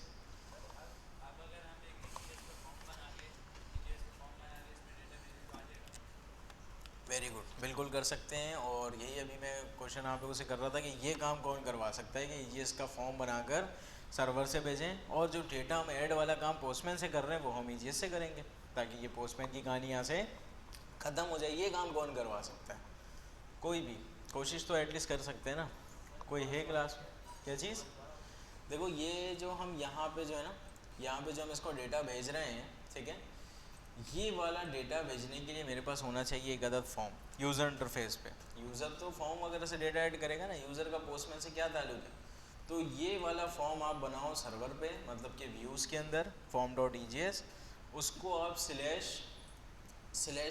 वेरी गुड, बिल्कुल कर सकते हैं। और यही अभी मैं क्वेश्चन आप लोगों से कर रहा था कि ये काम कौन करवा सकता है कि ये इसका फॉर्म बनाकर सर्वर से भेजें, और जो डेटा हम ऐड वाला काम पोस्टमैन से कर रहे हैं वो हम ईजीएस से करेंगे, ताकि ये पोस्टमैन की कहानी यहाँ से ख़त्म हो जाए। ये काम कौन करवा सकता है? कोई भी कोशिश तो एटलीस्ट कर सकते हैं ना। कोई है क्लास में? क्या चीज़? देखो ये जो हम यहाँ पे जो है ना, यहाँ पे जो हम इसको डेटा भेज रहे हैं, ठीक है, ये वाला डेटा भेजने के लिए मेरे पास होना चाहिए एक अदद फॉर्म यूज़र इंटरफेस पे। यूज़र तो फॉर्म वगैरह से डेटा ऐड करेगा ना, यूज़र का पोस्टमैन से क्या ताल्लुक है? तो ये वाला फॉर्म आप बनाओ सर्वर पे, मतलब कि व्यूज़ के अंदर form.egs, उसको आप स्लैश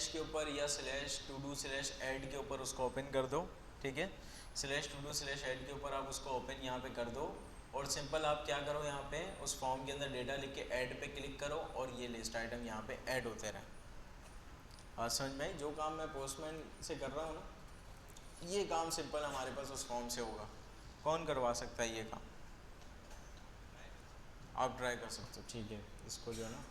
के ऊपर या /to/do/add के ऊपर उसको ओपन कर दो, ठीक है। /to/do/add के ऊपर आप उसको ओपन यहाँ पे कर दो, और सिंपल आप क्या करो, यहाँ पे उस फॉर्म के अंदर डेटा लिख के ऐड पे क्लिक करो, और ये लिस्ट आइटम यहाँ पे ऐड होते रहें। समझ में आई? जो काम मैं पोस्टमैन से कर रहा हूँ ना, ये काम सिंपल हमारे पास उस फॉर्म से होगा। कौन करवा सकता है ये काम? आप ट्राई कर सकते हो, ठीक है। इसको जो है ना